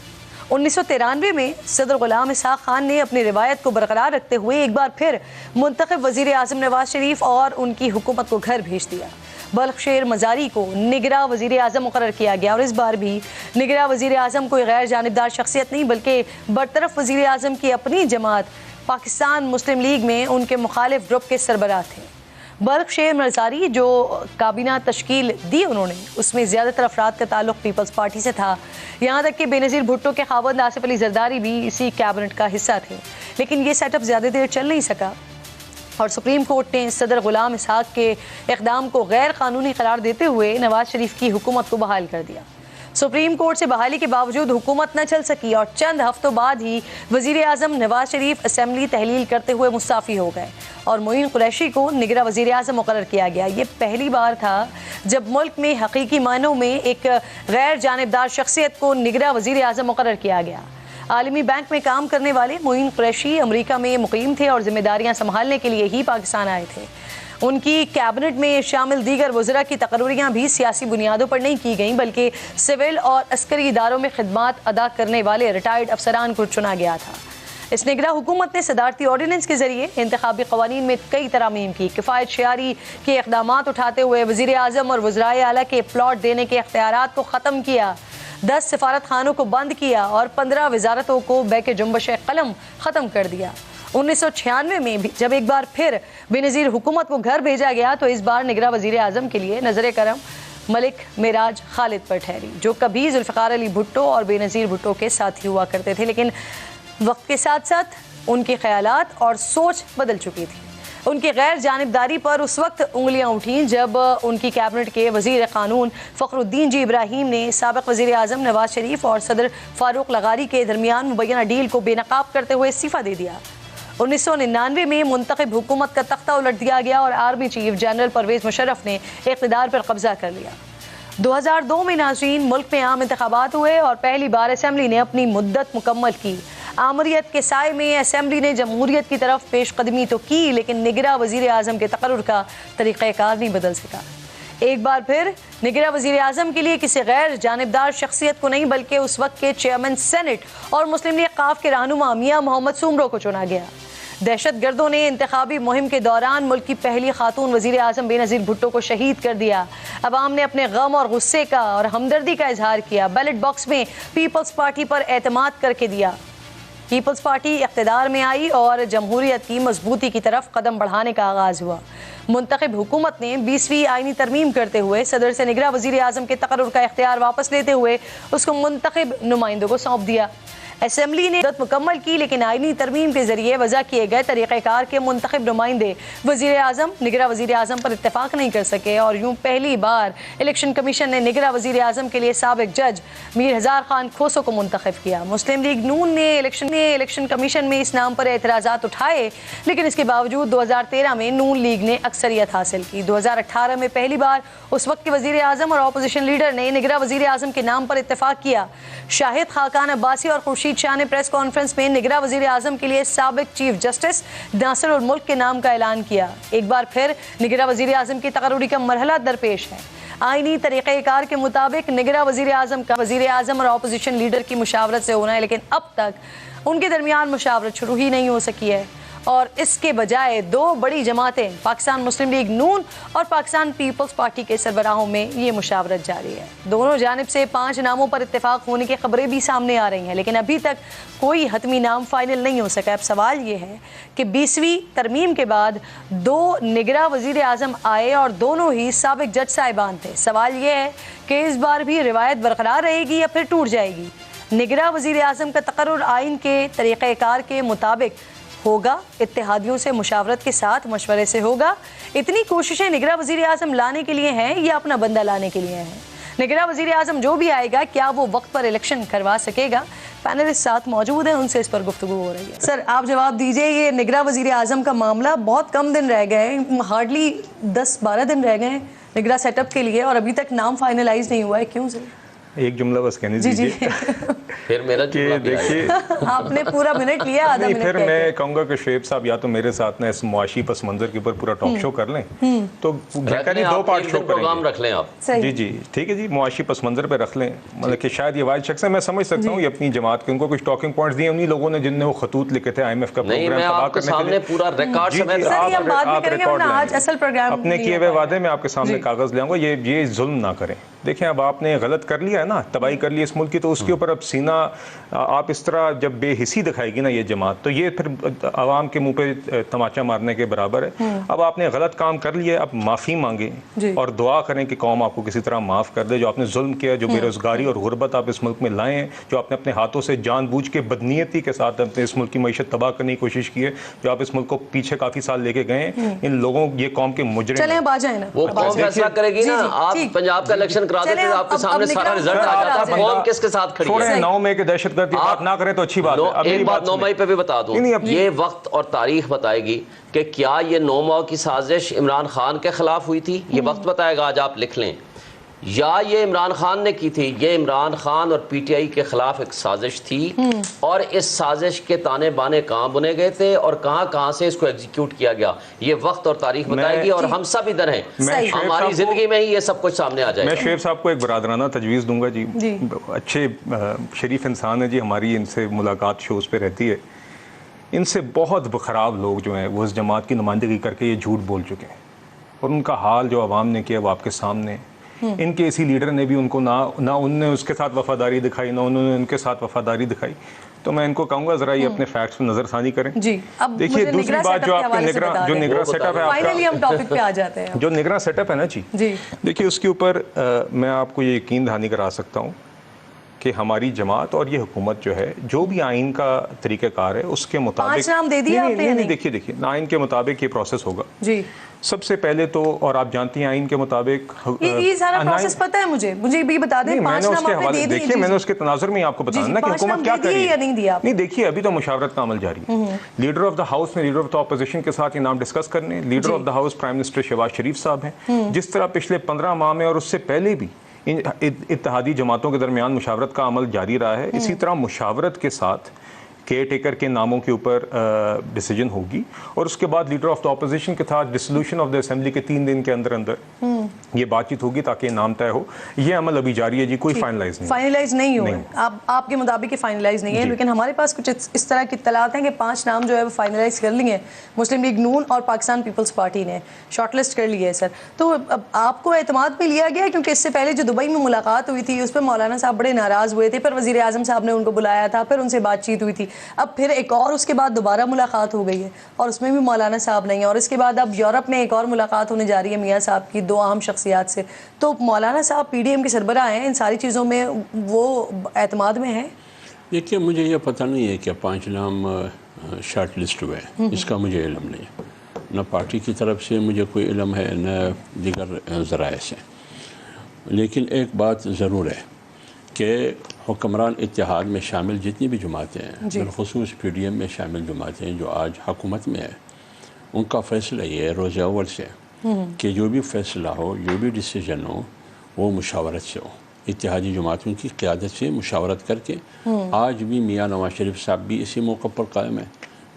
1993 میں صدر غلام اسحاق خان نے اپنی روایت کو برقرار رکھتے ہوئے ایک بار پھر منتخب وزیر اعظم نواز شریف اور ان کی حکومت کو گھر بھیج دیا۔ بلخ شیر مزاری کو نگراں وزیر اعظم مقرر کیا گیا اور اس بار بھی نگراں وزیر اعظم کوئی غیر جانبدار شخصیت نہیں، بلکہ برطرف وزیر اعظم کی اپنی جماعت پاکستان مسلم لیگ میں ان کے مخالف گروپ کے سربراہ تھے۔ بلخ شیر مزاری جو کابینہ تشکیل دی انہوں نے، اس میں زیادہ تر افراد کا تعلق پیپلز پارٹی سے تھا، یہاں تک کہ بے نظیر بھٹو کے خاوند آصف علی زرداری بھی اسی کیبنٹ کا حصہ تھے۔ لیکن یہ سیٹ اپ زیادہ دیر چل نہیں سکا اور سپریم کورٹ نے صدر غلام اسحاق کے اقدام کو غیر قانونی قرار دیتے ہوئے نواز شریف کی حکومت کو بحال کر دیا۔ سپریم کورٹ سے بحالی کے باوجود حکومت نہ چل سکی اور چند ہفتوں بعد ہی وزیر اعظم نواز شریف اسمبلی تحلیل کرتے ہوئے مستعفی ہو گئے اور معین قریشی کو نگراں وزیر اعظم مقرر کیا گیا۔ یہ پہلی بار تھا جب ملک میں حقیقی معنوں میں ایک غیر جانبدار شخصیت کو نگراں وزیر اعظم مقرر کیا گیا۔ عالمی بینک میں کام کرنے والے معین قریشی امریکہ میں مقیم تھے اور ذمہ داریاں سنبھالنے کے لیے ہی پاکستان آئے تھے۔ ان کی کیبنٹ میں شامل دیگر وزراء کی تقرریاں بھی سیاسی بنیادوں پر نہیں کی گئیں، بلکہ سول اور عسکری اداروں میں خدمات ادا کرنے والے ریٹائرڈ افسران کو چنا گیا تھا۔ اس نگراں حکومت نے صدارتی آرڈیننس کے ذریعے انتخابی قوانین میں کئی ترامیم کی، کفایت شعاری کے اقدامات اٹھاتے ہوئے وزیر اعظم اور وزرائے اعلیٰ کے پلاٹ دینے کے اختیارات کو ختم کیا، 10 سفارت خانوں کو بند کیا اور 15 وزارتوں کو بیک جنبش قلم ختم کر دیا۔ 1996 میں بھی جب ایک بار پھر بے نظیر حکومت کو گھر بھیجا گیا تو اس بار نگراں وزیر اعظم کے لیے نظر کرم ملک معراج خالد پر ٹھہری، جو کبھی ذوالفقار علی بھٹو اور بے نظیر بھٹو کے ساتھی ہوا کرتے تھے، لیکن وقت کے ساتھ ساتھ ان کے خیالات اور سوچ بدل چکی تھی۔ ان کی غیر جانبداری پر اس وقت انگلیاں اٹھیں جب ان کی کیبنٹ کے وزیر قانون فخر الدین جی ابراہیم نے سابق وزیر اعظم نواز شریف اور صدر فاروق لغاری کے درمیان مبینہ ڈیل کو بے نقاب کرتے ہوئے استعفیٰ دے دیا۔ 1999 میں منتخب حکومت کا تختہ الٹ دیا گیا اور army chief general Pervez Musharraf نے اقتدار پر قبضہ کر لیا۔ 2002 میں ناظرین ملک میں عام انتخابات ہوئے اور پہلی بار اسمبلی نے اپنی مدت مکمل کی۔ آمریت کے سائے میں اسمبلی نے جمہوریت کی طرف پیش قدمی تو کی، لیکن نگراں وزیر اعظم کے تقرر کا طریقہ کار نہیں بدل سکا۔ ایک بار پھر نگراں وزیر اعظم کے لیے کسی غیر جانبدار شخصیت کو نہیں بلکہ اس وقت کے چیئرمین سینٹ اور مسلم لیگ قاف کے رہنما میاں محمد سومرو کو چنا گیا۔ دہشت گردوں نے انتخابی مہم کے دوران ملک کی پہلی خاتون وزیر اعظم بے نظیر بھٹو کو شہید کر دیا۔ عوام نے اپنے غم اور غصے کا اور ہمدردی کا اظہار کیا، بیلٹ باکس میں پیپلز پارٹی پر اعتماد کر کے دیا۔ پیپلز پارٹی اقتدار میں آئی اور جمہوریت کی مضبوطی کی طرف قدم بڑھانے کا آغاز ہوا۔ منتخب حکومت نے 20ویں آئینی ترمیم کرتے ہوئے صدر سے نگراں وزیر اعظم کے تقرر کا اختیار واپس لیتے ہوئے اس کو منتخب نمائندوں کو سونپ دیا۔ اسمبلی نے مدت مکمل کی، لیکن آئینی ترمیم کے ذریعے وضع کیے گئے طریقہ کار کے منتخب نمائندے وزیر اعظم نگراں وزیر اعظم پر اتفاق نہیں کر سکے اور یوں پہلی بار الیکشن کمیشن نے نگراں وزیر اعظم کے لیے سابق جج میر ہزار خان کھوسو کو منتخب کیا۔ مسلم لیگ نون نے الیکشن کمیشن میں اس نام پر اعتراضات اٹھائے، لیکن اس کے باوجود 2013 میں نون لیگ نے اکثریت حاصل کی۔ 2018 میں پہلی بار اس وقت کے وزیر اعظم اور اپوزیشن لیڈر نے نگراں وزیر اعظم کے نام پر اتفاق کیا۔ شاہد خاقان عباسی اور خورشید شاہ نے پریس کانفرنس میں نگراں وزیر اعظم کے لیے سابق چیف جسٹس ناصر الملک کے نام کا اعلان کیا۔ ایک بار پھر نگراں وزیر اعظم کی تقرری کا مرحلہ درپیش ہے۔ آئینی طریقہ کار کے مطابق نگراں وزیر اعظم کا وزیر اعظم اور اپوزیشن لیڈر کی مشاورت سے ہونا ہے، لیکن اب تک ان کے درمیان مشاورت شروع ہی نہیں ہو سکی ہے اور اس کے بجائے دو بڑی جماعتیں پاکستان مسلم لیگ نون اور پاکستان پیپلز پارٹی کے سربراہوں میں یہ مشاورت جاری ہے۔ دونوں جانب سے 5 ناموں پر اتفاق ہونے کی خبریں بھی سامنے آ رہی ہیں، لیکن ابھی تک کوئی حتمی نام فائنل نہیں ہو سکا۔ اب سوال یہ ہے کہ 20ویں ترمیم کے بعد 2 نگراں وزیر اعظم آئے اور دونوں ہی سابق جج صاحبان تھے۔ سوال یہ ہے کہ اس بار بھی روایت برقرار رہے گی یا پھر ٹوٹ جائے گی؟ نگراں وزیر اعظم کا تقرر آئین کے طریقہ کار کے مطابق ہوگا، اتحادیوں سے مشاورت کے ساتھ مشورے سے ہوگا؟ اتنی کوششیں نگراں وزیر اعظم لانے کے لیے ہیں یا اپنا بندہ لانے کے لیے ہیں؟ نگراں وزیر اعظم جو بھی آئے گا کیا وہ وقت پر الیکشن کروا سکے گا؟ پینلسٹ ساتھ موجود ہیں، ان سے اس پر گفتگو ہو رہی ہے۔ سر آپ جواب دیجئے، یہ نگراں وزیر اعظم کا معاملہ بہت کم دن رہ گئے ہیں، ہارڈلی 10-12 دن رہ گئے ہیں نگراں سیٹ اپ کے لیے، اور ابھی تک نام فائنلائز نہیں ہوا ہے، کیوں سر؟ ایک جملہ بس کہنے دیجیے پھر میرا کہ دیکھیے آپ نے پورا منٹ لیا، آدھا منٹ پھر میں کہوں گا کہ شعیب صاحب یا تو میرے ساتھ نا اس معاشی پس منظر کے اوپر پورا ٹاک شو کر لیں تو بہتر نہیں 2 پارٹ شو پروگرام رکھ لیں آپ۔ جی ٹھیک ہے جی، معاشی پس منظر پہ رکھ لیں، مطلب کہ شاید یہ واحد شخص ہے، میں سمجھ سکتا ہوں یہ اپنی جماعت کے ان کو کچھ ٹاکنگ پوائنٹس دیے انہی لوگوں نے جن نے وہ خطوط لکھے تھے IMF کا پروگرام تباہ کرنے کے لیے۔ پورا ریکارڈ سمیت آپ ریکارڈ اپنے کیے ہوئے وعدے میں آپ کے سامنے کاغذ لے آؤں گا، یہ ظلم نہ کریں۔ دیکھیں اب آپ نے غلط کر لیا ہے نا، تباہی کر لی اس ملک کی، تو اس کے اوپر اب سینہ آپ اس طرح جب بے حسی دکھائے گی نا یہ جماعت، تو یہ پھر عوام کے منہ پہ تماچا مارنے کے برابر ہے۔ اب آپ نے غلط کام کر لیا، اب معافی مانگیں اور دعا کریں کہ قوم آپ کو کسی طرح معاف کر دے۔ جو آپ نے ظلم کیا، جو بے روزگاری اور غربت آپ اس ملک میں لائے ہیں، جو آپ نے اپنے ہاتھوں سے جان بوجھ کے بدنیتی کے ساتھ اپنے اس ملک کی معیشت تباہ کرنے کی کوشش کی ہے، جو آپ اس ملک کو پیچھے کافی سال لے کے گئے ہیں، ان لوگوں یہ قوم کے مجرم چلیں اب آ جائیں نا، وہ قوم فیصلہ کرے گی نا۔ آپ پنجاب کا الیکشن کرا دیتے آپ کے سامنے سارا رزلٹ آ جاتا، قوم کس کے ساتھ کھڑی ہے۔ 9 مئی کے دہشت گرد کی بات نہ کریں تو اچھی بات ہے۔ ایک بات 9 مئی پہ بھی بتا دوں، یہ وقت اور تاریخ بتائے گی کہ کیا یہ 9 مئی کی سازش عمران خان کے خلاف ہوئی تھی، یہ وقت بتائے گا، آج آپ لکھ لیں، یا یہ عمران خان نے کی تھی۔ یہ عمران خان اور PTI کے خلاف ایک سازش تھی، اور اس سازش کے تانے بانے کہاں بنے گئے تھے اور کہاں سے اس کو ایگزیکیوٹ کیا گیا، یہ وقت اور تاریخ بتائے گی، اور ہم سب ادھر ہیں، ہماری زندگی میں ہی یہ سب کچھ سامنے آ جائے گا۔ میں شعیب صاحب کو ایک برادرانہ تجویز دوں گا جی، اچھے شریف انسان ہے جی، ہماری ان سے ملاقات شوز پہ رہتی ہے، ان سے بہت خراب لوگ جو ہیں وہ اس جماعت کی نمائندگی کر کے یہ جھوٹ بول چکے ہیں، اور ان کا حال جو عوام نے کیا وہ آپ کے سامنے۔ ان کے اسی لیڈر نے بھی ان کو نہ ان نے اس کے ساتھ وفاداری دکھائی، نہ انہوں نے ان کے ساتھ وفاداری دکھائی، تو میں ان کو کہوں گا ذرا یہ اپنے فیکٹس پہ نظر ثانی کریں۔ دیکھیے دوسری بات جو آپ کے نگراں سیٹ اپ ہے، فائنلی ہم ٹاپک پہ آ جاتے ہیں، جو نگراں سیٹ اپ ہے نا جی، دیکھیے اس کے اوپر میں آپ کو یہ یقین دہانی کرا سکتا ہوں کہ ہماری جماعت اور یہ حکومت جو ہے، جو بھی آئین کا طریقہ کار ہے اس کے مطابق 5 نام دے دیا آپ نے؟ دیکھیے آئین کے مطابق یہ پروسیس ہوگا جی۔ سب سے پہلے تو، اور آپ جانتی ہیں آئین کے مطابق یہ سارا پروسیس پتہ ہے مجھے بھی بتا دیں، 5 نام آپ نے دے دیے۔ دیکھیے میں نے اس کے تناظر میں آپ کو بتانا کہ حکومت کیا کر رہی ہے۔ نہیں دیکھیے ابھی تو مشاورت کا عمل جاری ہے، لیڈر آف دا ہاؤس نے لیڈر آف دا اپوزیشن کے ساتھ یہ نام ڈسکس کرنے، leader of the house prime minister Shahbaz Sharif صاحب ہیں۔ جس طرح پچھلے 15 ماہ میں اور اس سے پہلے بھی اتحادی جماعتوں کے درمیان مشاورت کا عمل جاری رہا ہے، اسی طرح مشاورت کے ساتھ کیئر ٹیکر کے ناموں کے اوپر ڈیسیجن ہوگی، اور اس کے بعد لیڈر آف دا اپوزیشن کے ساتھ ڈسولوشن آف دا اسمبلی کے 3 دن کے اندر یہ بات چیت ہوگی تاکہ نام طے ہو۔ یہ عمل ابھی جاری ہے جی، کوئی فائنلائز نہیں ہوا آپ کے مطابق یہ فائنلائز نہیں ہے، لیکن ہمارے پاس کچھ اس طرح کی اطلاعات ہیں کہ 5 نام جو ہے وہ فائنلائز کر لیے ہیں، مسلم لیگ نون اور پاکستان پیپلز پارٹی نے شارٹ لسٹ کر لی ہے سر۔ تو اب آپ کو اعتماد میں لیا گیا، کیونکہ اس سے پہلے جو دبئی میں ملاقات ہوئی تھی اس پہ مولانا صاحب بڑے ناراض ہوئے تھے، پھر وزیر اعظم صاحب نے ان کو بلایا تھا، پھر ان سے بات چیت ہوئی تھی، اب پھر ایک اور اس کے بعد دوبارہ ملاقات ہو گئی ہے اور اس میں بھی مولانا صاحب نہیں ہیں، اور اس کے بعد اب یورپ میں ایک اور ملاقات ہونے جا رہی ہے میاں صاحب کی 2 اہم شخصیات سے۔ تو مولانا صاحب PDM کے سربراہ ہیں، ان ساری چیزوں میں وہ اعتماد میں ہیں؟ دیکھیے مجھے یہ پتہ نہیں ہے کہ 5 نام شارٹ لسٹ ہوئے ہیں، اس کا مجھے علم نہیں ہے، نہ پارٹی کی طرف سے مجھے کوئی علم ہے نہ دیگر ذرائع سے، لیکن ایک بات ضرور ہے کہ حکمران اتحاد میں شامل جتنی بھی جماعتیں ہیں، بالخصوص PDM میں شامل جماعتیں جو آج حکومت میں ہیں، ان کا فیصلہ یہ ہے روز اول سے کہ جو بھی فیصلہ ہو، جو بھی ڈیسیجن ہو، وہ مشاورت سے ہو، اتحادی جماعتوں کی قیادت سے مشاورت کر کے۔ آج بھی میاں نواز شریف صاحب بھی اسی موقع پر قائم ہیں،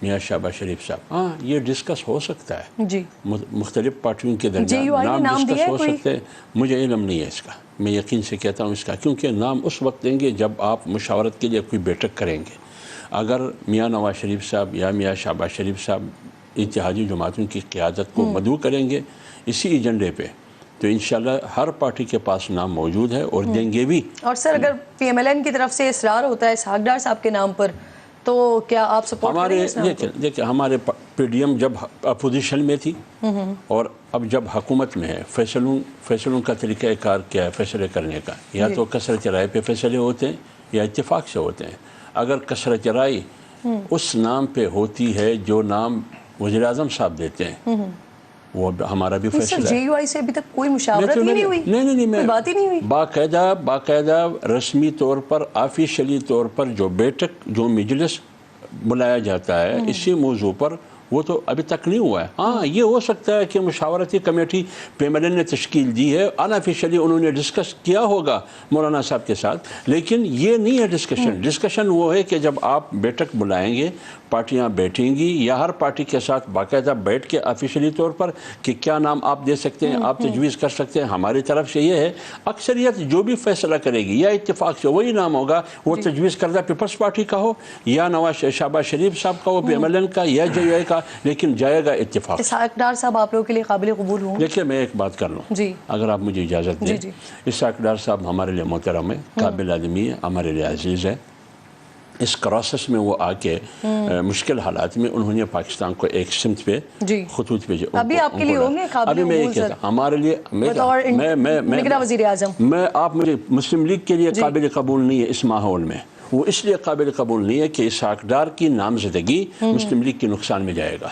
میاں شہباز شریف صاحب، ہاں یہ ڈسکس ہو سکتا ہے مختلف پارٹیوں کے درمیان، نام ڈسکس ہو سکتے ہیں، مجھے علم نہیں ہے اس کا، میں یقین سے کہتا ہوں اس کا، کیونکہ نام اس وقت دیں گے جب آپ مشاورت کے لیے کوئی بیٹھک کریں گے۔ اگر میاں نواز شریف صاحب یا میاں شہباز شریف صاحب اتحادی جماعتوں کی قیادت کو مدعو کریں گے اسی ایجنڈے پہ تو انشاءاللہ ہر پارٹی کے پاس نام موجود ہے اور دیں گے بھی. اور سر اگر پی ایم ایل این کی طرف سے اصرار ہوتا ہے اسحاق ڈار صاحب کے نام پر تو کیا آپ سپورٹ کریں گے اس نام کو؟ دیکھیں ہمارے پی ڈی ایم جب اپوزیشن میں تھی اور اب جب حکومت میں ہے فیصلوں کا طریقہ کار کیا ہے فیصلے کرنے کا؟ یا تو کثرت رائے پہ فیصلے ہوتے ہیں یا اتفاق سے ہوتے ہیں. اگر کثرت رائے اس نام پہ ہوتی ہے جو نام وزیر اعظم صاحب دیتے ہیں وہ ہمارا بھی فیصلہ ہے. جے یو آئی سے ابھی تک کوئی مشاورت ہی نہیں ہوئی؟ نہیں کوئی بات ہی نہیں ہوئی؟ باقاعدہ رسمی طور پر آفیشلی طور پر جو بیٹھک جو مجلس بلایا جاتا ہے اسی موضوع پر وہ تو ابھی تک نہیں ہوا ہے. ہاں یہ ہو سکتا ہے کہ مشاورتی committee P M L N نے تشکیل دی ہے انآفیشلی انہوں نے ڈسکس کیا ہوگا مولانا صاحب کے ساتھ لیکن یہ نہیں ہے ڈسکشن وہ ہے کہ جب آپ بیٹھک بلائیں گے پارٹیاں بیٹھیں گی یا ہر پارٹی کے ساتھ باقاعدہ بیٹھ کے آفیشلی طور پر کہ کیا نام آپ دے سکتے ہیں آپ تجویز کر سکتے ہیں. ہماری طرف سے یہ ہے اکثریت جو بھی فیصلہ کرے گی یا اتفاق سے وہی نام ہوگا وہ تجویز کردہ پیپلز پارٹی کا ہو یا نواز شہباز شریف صاحب کا ہو پی ایم ایل این کا یا جے یو آئی کا لیکن جائے گا اتفاق. اسحاق ڈار صاحب آپ لوگوں کے لیے قابل قبول ہوں؟ دیکھیے میں ایک بات کر لوں جی اگر آپ مجھے اجازت دیں. اسحاق ڈار صاحب ہمارے لیے محترم ہے قابل آدمی ہے ہمارے لیے عزیز ہے. اس کراسس میں وہ آ کے مشکل حالات میں انہوں نے پاکستان کو ایک سمت پہ خطوط پہ ابھی آپ کے لیے ہوں گے قابل قبول سر ہمارے لیے وزیر اعظم آپ مجھے مسلم لیگ کے لیے قابل قبول نہیں ہے اس ماحول میں. وہ اس لیے قابل قبول نہیں ہے کہ اسحاق ڈار کی نامزدگی مسلم لیگ کے نقصان میں جائے گا.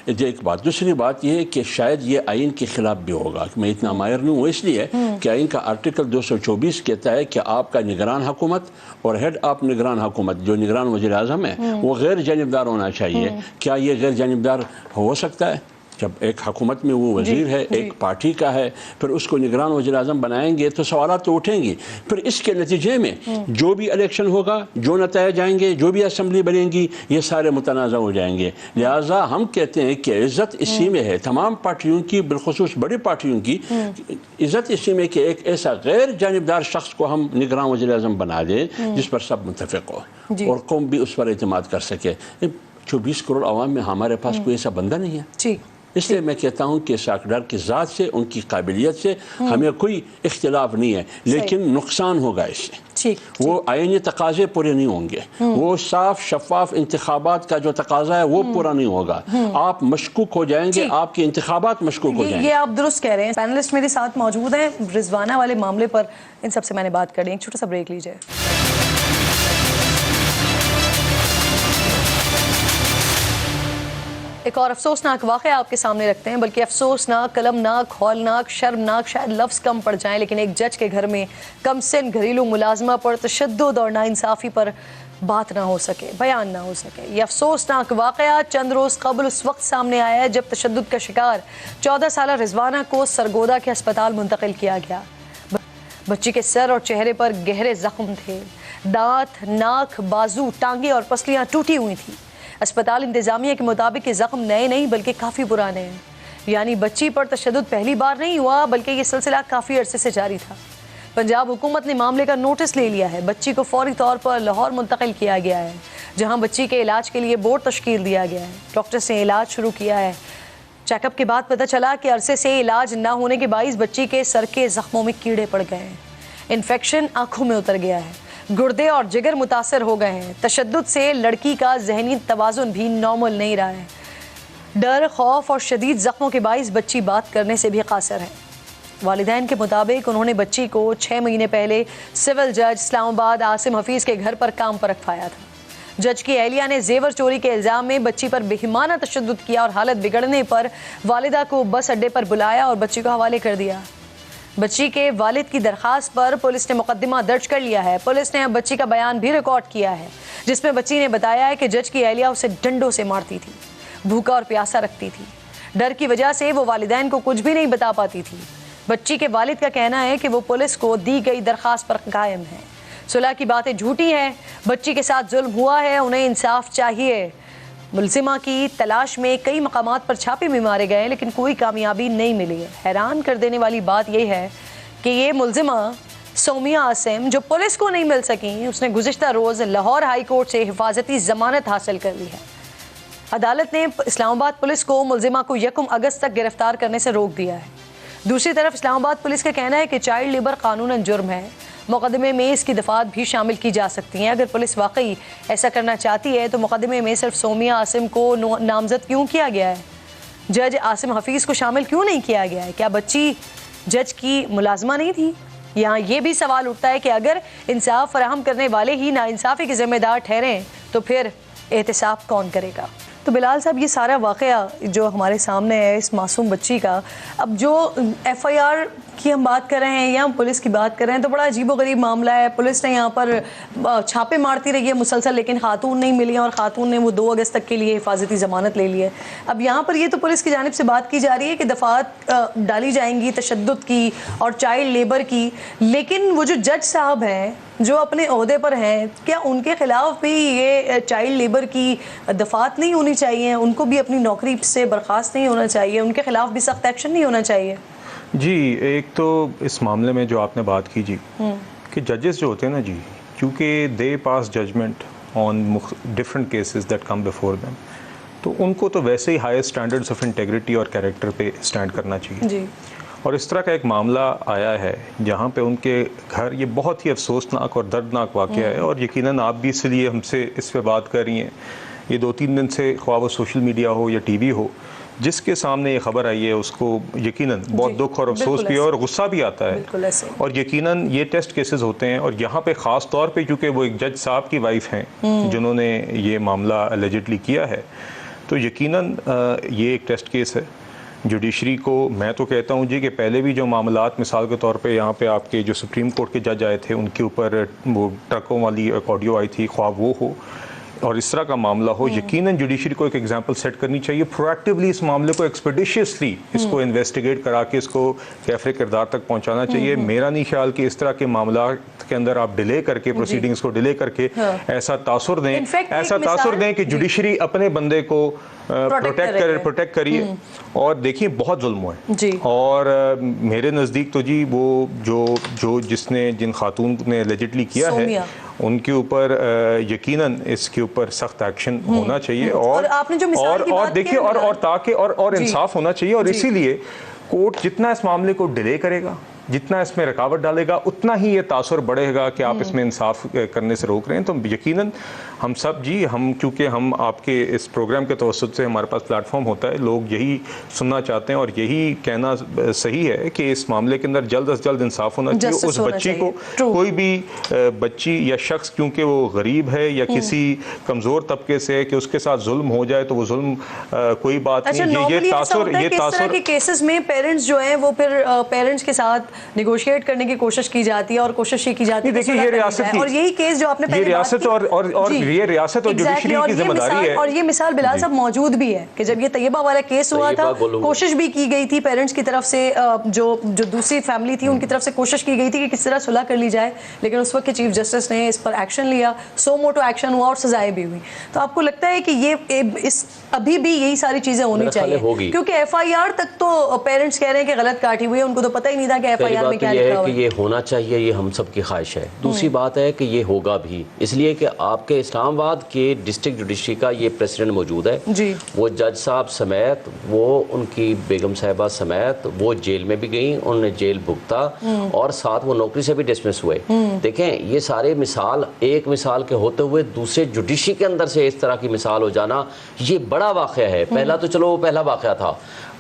ایک بات. دوسری بات یہ ہے کہ شاید یہ آئین کے خلاف بھی ہوگا. میں اتنا ماہر نہیں ہوں اس لیے کہ آئین کا آرٹیکل 224 کہتا ہے کہ آپ کا نگران حکومت اور ہیڈ آف نگران حکومت جو نگران وزیر اعظم ہے وہ غیر جانبدار ہونا چاہیے. کیا یہ غیر جانبدار ہو سکتا ہے؟ جب ایک حکومت میں وہ وزیر ہے ایک پارٹی کا ہے پھر اس کو نگران وزیر اعظم بنائیں گے تو سوالات تو اٹھیں گی. پھر اس کے نتیجے میں جو بھی الیکشن ہوگا جو نتائج آئیں گے جو بھی اسمبلی بنیں گی یہ سارے متنازع ہو جائیں گے. لہٰذا ہم کہتے ہیں کہ عزت اسی میں ہے تمام پارٹیوں کی بالخصوص بڑی پارٹیوں کی عزت اسی میں کہ ایک ایسا غیر جانبدار شخص کو ہم نگران وزیر اعظم بنا دیں جس پر سب متفق ہو اور قوم بھی اس پر اعتماد کر سکے. 24 کروڑ عوام میں ہمارے پاس کوئی ایسا بندہ نہیں ہے. اس لیے میں کہتا ہوں کہ اسحاق ڈار کی ذات سے ان کی قابلیت سے ہمیں کوئی اختلاف نہیں ہے لیکن نقصان ہوگا اس سے. وہ آئینی تقاضے پورے نہیں ہوں گے. وہ صاف شفاف انتخابات کا جو تقاضا ہے وہ پورا نہیں ہوگا. آپ مشکوک ہو جائیں گے آپ کے انتخابات مشکوک ہو جائیں گے. یہ آپ درست کہہ رہے ہیں. پینلسٹ میرے ساتھ موجود ہیں رضوانہ والے معاملے پر ان سب سے میں نے بات کر لی. ایک چھوٹا سا بریک لیجیے. ایک اور افسوسناک واقعہ آپ کے سامنے رکھتے ہیں بلکہ افسوسناک کلمناک ہولناک شرمناک شاید لفظ کم پڑ جائیں لیکن ایک جج کے گھر میں کم سن گھریلو ملازمہ پر تشدد اور ناانصافی پر بات نہ ہو سکے بیان نہ ہو سکے. یہ افسوسناک واقعہ چند روز قبل اس وقت سامنے آیا جب تشدد کا شکار 14 سالہ رضوانہ کو سرگودا کے ہسپتال منتقل کیا گیا. بچی کے سر اور چہرے پر گہرے زخم تھے. دانت ناک بازو ٹانگیں اور پسلیاں ٹوٹی ہوئی تھیں. اسپتال انتظامیہ کے مطابق یہ زخم نئے نہیں بلکہ کافی پرانے ہیں. یعنی بچی پر تشدد پہلی بار نہیں ہوا بلکہ یہ سلسلہ کافی عرصے سے جاری تھا. پنجاب حکومت نے معاملے کا نوٹس لے لیا ہے. بچی کو فوری طور پر لاہور منتقل کیا گیا ہے جہاں بچی کے علاج کے لیے بورڈ تشکیل دیا گیا ہے. ڈاکٹر نے علاج شروع کیا ہے. چیک اپ کے بعد پتہ چلا کہ عرصے سے علاج نہ ہونے کے باعث بچی کے سر کے زخموں میں کیڑے پڑ گئے ہیں. انفیکشن آنکھوں میں اتر گیا ہے. گردے اور جگر متاثر ہو گئے ہیں. تشدد سے لڑکی کا ذہنی توازن بھی نارمل نہیں رہا ہے. ڈر خوف اور شدید زخموں کے باعث بچی بات کرنے سے بھی قاصر ہے. والدین کے مطابق انہوں نے بچی کو 6 مہینے پہلے سول جج اسلام آباد عاصم حفیظ کے گھر پر کام پر رکھوایا تھا. جج کی اہلیہ نے زیور چوری کے الزام میں بچی پر بہیمانہ تشدد کیا اور حالت بگڑنے پر والدہ کو بس اڈے پر بلایا اور بچی کو حوالے کر دیا. بچی کے والد کی درخواست پر پولیس نے مقدمہ درج کر لیا ہے. پولیس نے اب بچی کا بیان بھی ریکارڈ کیا ہے جس میں بچی نے بتایا ہے کہ جج کی اہلیہ اسے ڈنڈوں سے مارتی تھی, بھوکا اور پیاسا رکھتی تھی. ڈر کی وجہ سے وہ والدین کو کچھ بھی نہیں بتا پاتی تھی. بچی کے والد کا کہنا ہے کہ وہ پولیس کو دی گئی درخواست پر قائم ہے. صلح کی باتیں جھوٹی ہیں. بچی کے ساتھ ظلم ہوا ہے, انہیں انصاف چاہیے. ملزمہ کی تلاش میں کئی مقامات پر چھاپے بھی مارے گئے لیکن کوئی کامیابی نہیں ملی ہے. حیران کر دینے والی بات یہ ہے کہ یہ ملزمہ سومیہ عاصم جو پولیس کو نہیں مل سکیں، اس نے گزشتہ روز لاہور ہائی کورٹ سے حفاظتی ضمانت حاصل کر لی ہے۔ عدالت نے اسلام آباد پولیس کو ملزمہ کو 1 اگست تک گرفتار کرنے سے روک دیا ہے۔ دوسری طرف اسلام آباد پولیس کا کہنا ہے کہ چائلڈ لیبر قانوناً جرم ہے، مقدمے میں اس کی دفعات بھی شامل کی جا سکتی ہیں۔ اگر پولیس واقعی ایسا کرنا چاہتی ہے تو مقدمے میں صرف سومیہ عاصم کو نامزد کیوں کیا گیا ہے؟ جج عاصم حفیظ کو شامل کیوں نہیں کیا گیا ہے؟ کیا بچی جج کی ملازمہ نہیں تھی؟ یہاں یہ بھی سوال اٹھتا ہے کہ اگر انصاف فراہم کرنے والے ہی ناانصافی کے ذمہ دار ٹھہریں تو پھر احتساب کون کرے گا؟ تو بلال صاحب، یہ سارا واقعہ جو ہمارے سامنے ہے اس معصوم بچی کا، اب جو ایف آئی آر کی ہم بات کر رہے ہیں یا پولیس کی بات کر رہے ہیں تو بڑا عجیب و غریب معاملہ ہے۔ پولیس نے یہاں پر چھاپے مارتی رہی ہے مسلسل، لیکن خاتون نہیں ملی اور خاتون نے وہ 2 اگست تک کے لیے حفاظتی ضمانت لے لی ہے۔ اب یہاں پر یہ تو پولیس کی جانب سے بات کی جا رہی ہے کہ دفعات ڈالی جائیں گی تشدد کی اور چائلڈ لیبر کی، لیکن وہ جو جج صاحب ہیں جو اپنے عہدے پر ہیں، کیا ان کے خلاف بھی یہ چائلڈ لیبر کی دفعات نہیں ہونی چاہیے؟ ان کو بھی اپنی نوکری سے برخاست نہیں ہونا چاہیے؟ ان کے خلاف بھی سخت ایکشن نہیں ہونا چاہیے؟ جی، ایک تو اس معاملے میں جو آپ نے بات کی جی کہ ججز جو ہوتے ہیں نا جی، کیونکہ they pass judgement on different cases that come before them, تو ان کو تو ویسے ہی ہائر اسٹینڈرڈس آف انٹیگریٹی اور کیریکٹر پہ اسٹینڈ کرنا چاہیے جی۔ اور اس طرح کا ایک معاملہ آیا ہے جہاں پہ ان کے گھر، یہ بہت ہی افسوسناک اور دردناک واقعہ ہے، اور یقیناً آپ بھی اس لیے ہم سے اس پہ بات کر رہی ہیں۔ یہ 2-3 دن سے خواہ وہ سوشل میڈیا ہو یا ٹی وی ہو، جس کے سامنے یہ خبر آئی ہے اس کو یقیناً بہت دکھ اور افسوس بھی ہے اور غصہ بھی آتا ہے، اور یقیناً یہ ٹیسٹ کیسز ہوتے ہیں، اور یہاں پہ خاص طور پہ چونکہ وہ ایک جج صاحب کی وائف ہیں جنہوں نے یہ معاملہ اللیجڈلی کیا ہے، تو یقیناً یہ ایک ٹیسٹ کیس ہے۔ جوڈیشری کو میں تو کہتا ہوں جی کہ پہلے بھی جو معاملات، مثال کے طور پہ یہاں پہ آپ کے جو سپریم کورٹ کے جج آئے تھے ان کے اوپر وہ ٹرکوں والی ایک آڈیو آئی تھی، خواہ وہ ہو اور اس طرح کا معاملہ ہو، یقیناً جوڈیشری کو ایک ایگزامپل سیٹ کرنی چاہیے، پروایکٹیولی اس معاملے کو ایکسپیڈیشیسلی اس کو انویسٹیگیٹ کرا کے اس کو کیفر کردار تک پہنچانا چاہیے۔ میرا نہیں خیال کہ اس طرح کے معاملات کے اندر آپ ڈیلے کر کے پروسیڈنگز کو ڈیلے کر کے ایسا تاثر دیں کہ جوڈیشری اپنے بندے کو پروٹیکٹ کریے۔ اور دیکھیے بہت ظلم ہوا ہے، اور میرے نزدیک تو جی وہ جو جن خاتون نے اللیجڈلی کیا ہے ان کے اوپر یقیناً اس کے اوپر سخت ایکشن ہونا چاہیے، اور دیکھیے اور تاکہ اور انصاف ہونا چاہیے، اور اسی لیے کورٹ جتنا اس معاملے کو ڈیلے کرے گا، جتنا اس میں رکاوٹ ڈالے گا، اتنا ہی یہ تاثر بڑھے گا کہ آپ اس میں انصاف کرنے سے روک رہے ہیں۔ تو یقیناً ہم سب جی، کیونکہ ہم آپ کے اس پروگرام کے توسط سے ہمارے پاس پلیٹ فارم ہوتا ہے، لوگ یہی سننا چاہتے ہیں اور یہی کہنا صحیح ہے کہ اس معاملے کے اندر جلد از جلد انصاف ہونا چاہیے۔ اس بچی کو، کوئی بھی بچی یا شخص کیونکہ وہ غریب ہے یا کسی کمزور طبقے سے ہے کہ اس کے ساتھ ظلم ہو جائے تو وہ ظلم کوئی بات نہیں۔ یہ تاثر کے کیسز میں پیرنٹس جو ہیں وہ پھر پیرنٹس کے ساتھ نیگوشیٹ کرنے کی کوشش کی جاتی ہے اور کوشش یہ کی جاتی ہے دیکھیے یہ ریاست کی، اور یہی کیس جو آپ نے پہلے ریاست اور یہ ریاست اور جوڈیشری کی ذمہ داری ہے۔ اور یہ مثال بلال صاحب موجود بھی ہے کہ جب یہ طیبہ والا کیس ہوا تھا، کوشش بھی کی گئی تھی پیرنٹس کی طرف سے، جو دوسری فیملی تھی ان کی طرف سے کوشش کی گئی تھی کہ کس طرح صلح کر لی جائے، لیکن اس وقت کے چیف جسٹس نے اس پر ایکشن لیا، سو موٹو ایکشن ہوا اور سزائیں بھی ہوئی۔ تو آپ کو لگتا ہے کہ یہ ابھی بھی یہی ساری چیزیں ہونی چاہیے؟ کیونکہ ایف آئی آر تک تو پیرنٹس کہہ رہے ہیں کہ غلط کاٹی ہوئی ہے، ان کو تو پتہ ہی نہیں تھا کہ ایف آئی آر میں کیا لکھا ہوا ہے۔ یہ ہونا چاہیے، یہ ہم سب کی خواہش ہے۔ دوسری بات ہے کہ یہ ہوگا بھی، اس لیے کہ آپ کے اسلام آباد کے ڈسٹرکٹ جوڈیشری کا یہ پریسیڈنٹ موجود ہے، وہ جج صاحب سمیت، وہ ان کی بیگم صاحبہ سمیت وہ جیل میں بھی گئیں، انہوں نے جیل بھگتا اور ساتھ وہ نوکری سے بھی ڈسمس ہوئے۔ دیکھیں یہ سارے ایک مثال کے ہوتے ہوئے دوسرے جوڈیشری کے اندر سے اس طرح کی مثال ہو جانا یہ بڑا واقعہ ہے۔ پہلا تو چلو وہ پہلا واقعہ تھا،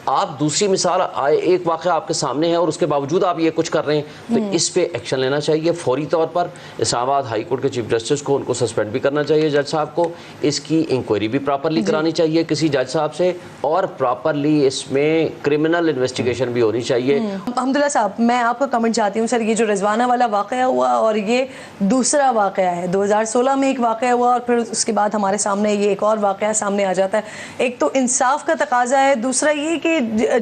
آپ دوسری مثال ایک واقعہ آپ کے سامنے ہے اور اس کے باوجود آپ یہ کچھ کر رہے ہیں، تو اس پہ ایکشن لینا چاہیے فوری طور پر۔ اسلام آباد ہائی کورٹ کے چیف جسٹس کو ان کو سسپینڈ بھی کرنا چاہیے جج صاحب کو، اس کی انکوائری بھی پراپرلی کرانی چاہیے کسی جج صاحب سے، اور پراپرلی اس میں کرمنل انویسٹیگیشن بھی ہونی چاہیے۔ حمداللہ صاحب میں آپ کا کمنٹ چاہتی ہوں سر، یہ جو رضوانہ والا واقعہ ہوا اور یہ دوسرا واقعہ ہے، 2016 میں ایک واقعہ ہوا اور پھر اس کے بعد ہمارے سامنے یہ ایک اور واقعہ سامنے آ جاتا ہے۔ ایک تو انصاف کا تقاضا ہے، دوسرا یہ کہ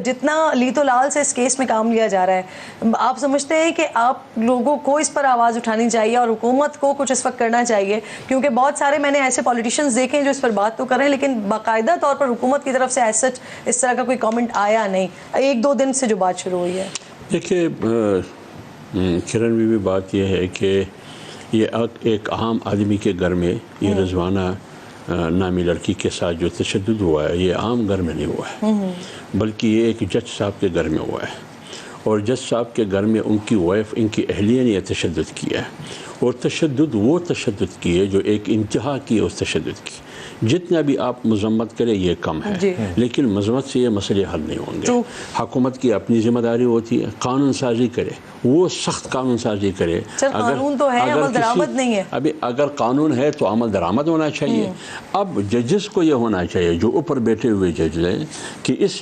جتنا لیت و لال سے اس کیس میں کام لیا جا رہا ہے، آپ سمجھتے ہیں کہ آپ لوگوں کو اس پر آواز اٹھانی چاہیے اور حکومت کو کچھ اس وقت کرنا چاہیے؟ کیونکہ بہت سارے میں نے ایسے پولیٹیشنز دیکھے ہیں جو اس پر بات تو کر رہے ہیں لیکن باقاعدہ طور پر حکومت کی طرف سے ایز سچ اس طرح کا کوئی کامنٹ آیا نہیں، 1-2 دن سے جو بات شروع ہوئی ہے۔ دیکھیے کرن بھی بات یہ ہے کہ یہ ایک عام آدمی کے گھر میں یہ رضوانہ نامی لڑکی کے ساتھ جو تشدد ہوا ہے یہ عام گھر میں نہیں ہوا ہے، بلکہ یہ ایک جج صاحب کے گھر میں ہوا ہے، اور جج صاحب کے گھر میں ان کی وائف، ان کی اہلیہ نے یہ تشدد کیا ہے، اور تشدد وہ تشدد کی ہے جو ایک انتہا کی اس تشدد کی۔ جتنا بھی آپ مذمت کریں یہ کم ہے، لیکن مذمت سے یہ مسئلے حل نہیں ہوں گے۔ حکومت کی اپنی ذمہ داری ہوتی ہے، قانون سازی کرے، وہ سخت قانون سازی کرے۔ قانون تو ہے، عمل درآمد نہیں ہے۔ ابھی اگر قانون ہے تو عمل درآمد ہونا چاہیے۔ اب ججز کو یہ ہونا چاہیے جو اوپر بیٹھے ہوئے جج ہیں کہ اس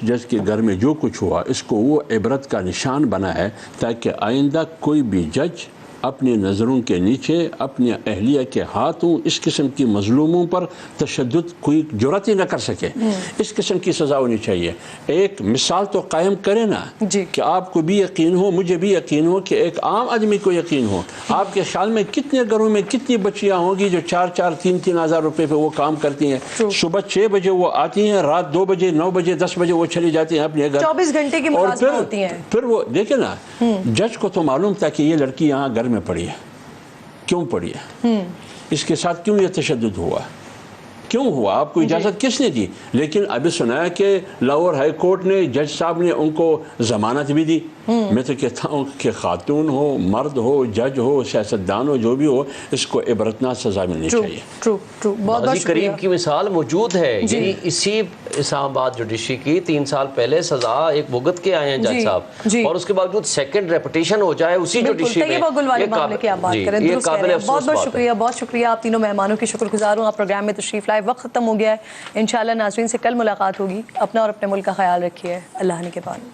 جج کے گھر میں جو کچھ ہوا اس کو وہ عبرت کا نشان بنا ہے، تاکہ آئندہ کوئی بھی جج اپنی نظروں کے نیچے اپنی اہلیہ کے ہاتھوں اس قسم کی مظلوموں پر تشدد کوئی جرات ہی نہ کر سکے۔ اس قسم کی سزا ہونی چاہیے۔ ایک مثال تو قائم کرے نا کہ آپ کو بھی یقین ہو، مجھے بھی یقین ہو، کہ ایک عام آدمی کو یقین ہو۔ آپ کے خیال میں کتنے گھروں میں کتنی بچیاں ہوں گی جو 3 ہزار روپے پہ وہ کام کرتی ہیں، صبح 6 بجے وہ آتی ہیں، رات 2 بجے 9 بجے 10 بجے وہ چلی جاتی ہیں اپنے گھر، 24 گھنٹے کی ملازمہ ہوتی ہیں۔ پھر وہ دیکھیں نا، جج کو تو معلوم تھا کہ یہ لڑکی یہاں گھر میں پڑی ہے، کیوں پڑی ہے، اس کے ساتھ کیوں یہ تشدد ہوا، کیوں ہوا، آپ کو اجازت کس نے دی؟ لیکن ابھی سنا ہے کہ لاہور ہائی کورٹ نے، جج صاحب نے ان کو ضمانت بھی دی۔ میں تو کہتا ہوں کہ خاتون ہو، مرد ہو، جج ہو، سیاستدان ہو، جو بھی ہو، اس کو عبرتناک سزا ملنی چاہیے۔ ماضی قریب کی مثال موجود ہے، یعنی اسی اسلام آباد جوڈیشری کی 3 سال پہلے سزا ایک بھگت کے آئے ہیں جج صاحب، اور اس کے باوجود سیکنڈ ریپوٹیشن ہو جائے اسی جوڈیشری میں، یہ قابل افسوس بات ہے۔ بہت شکریہ، بہت شکریہ آپ تینوں مہمانوں کی، شکر گزار ہوں۔ آپ پروگرام میں تشریف لائے، وقت ختم ہو گیا ہے۔ انشاءاللہ ناظرین سے کل ملاقات ہوگی۔ اپنا اور اپنے ملک کا خیال رکھیے۔ اللہ نگہبان۔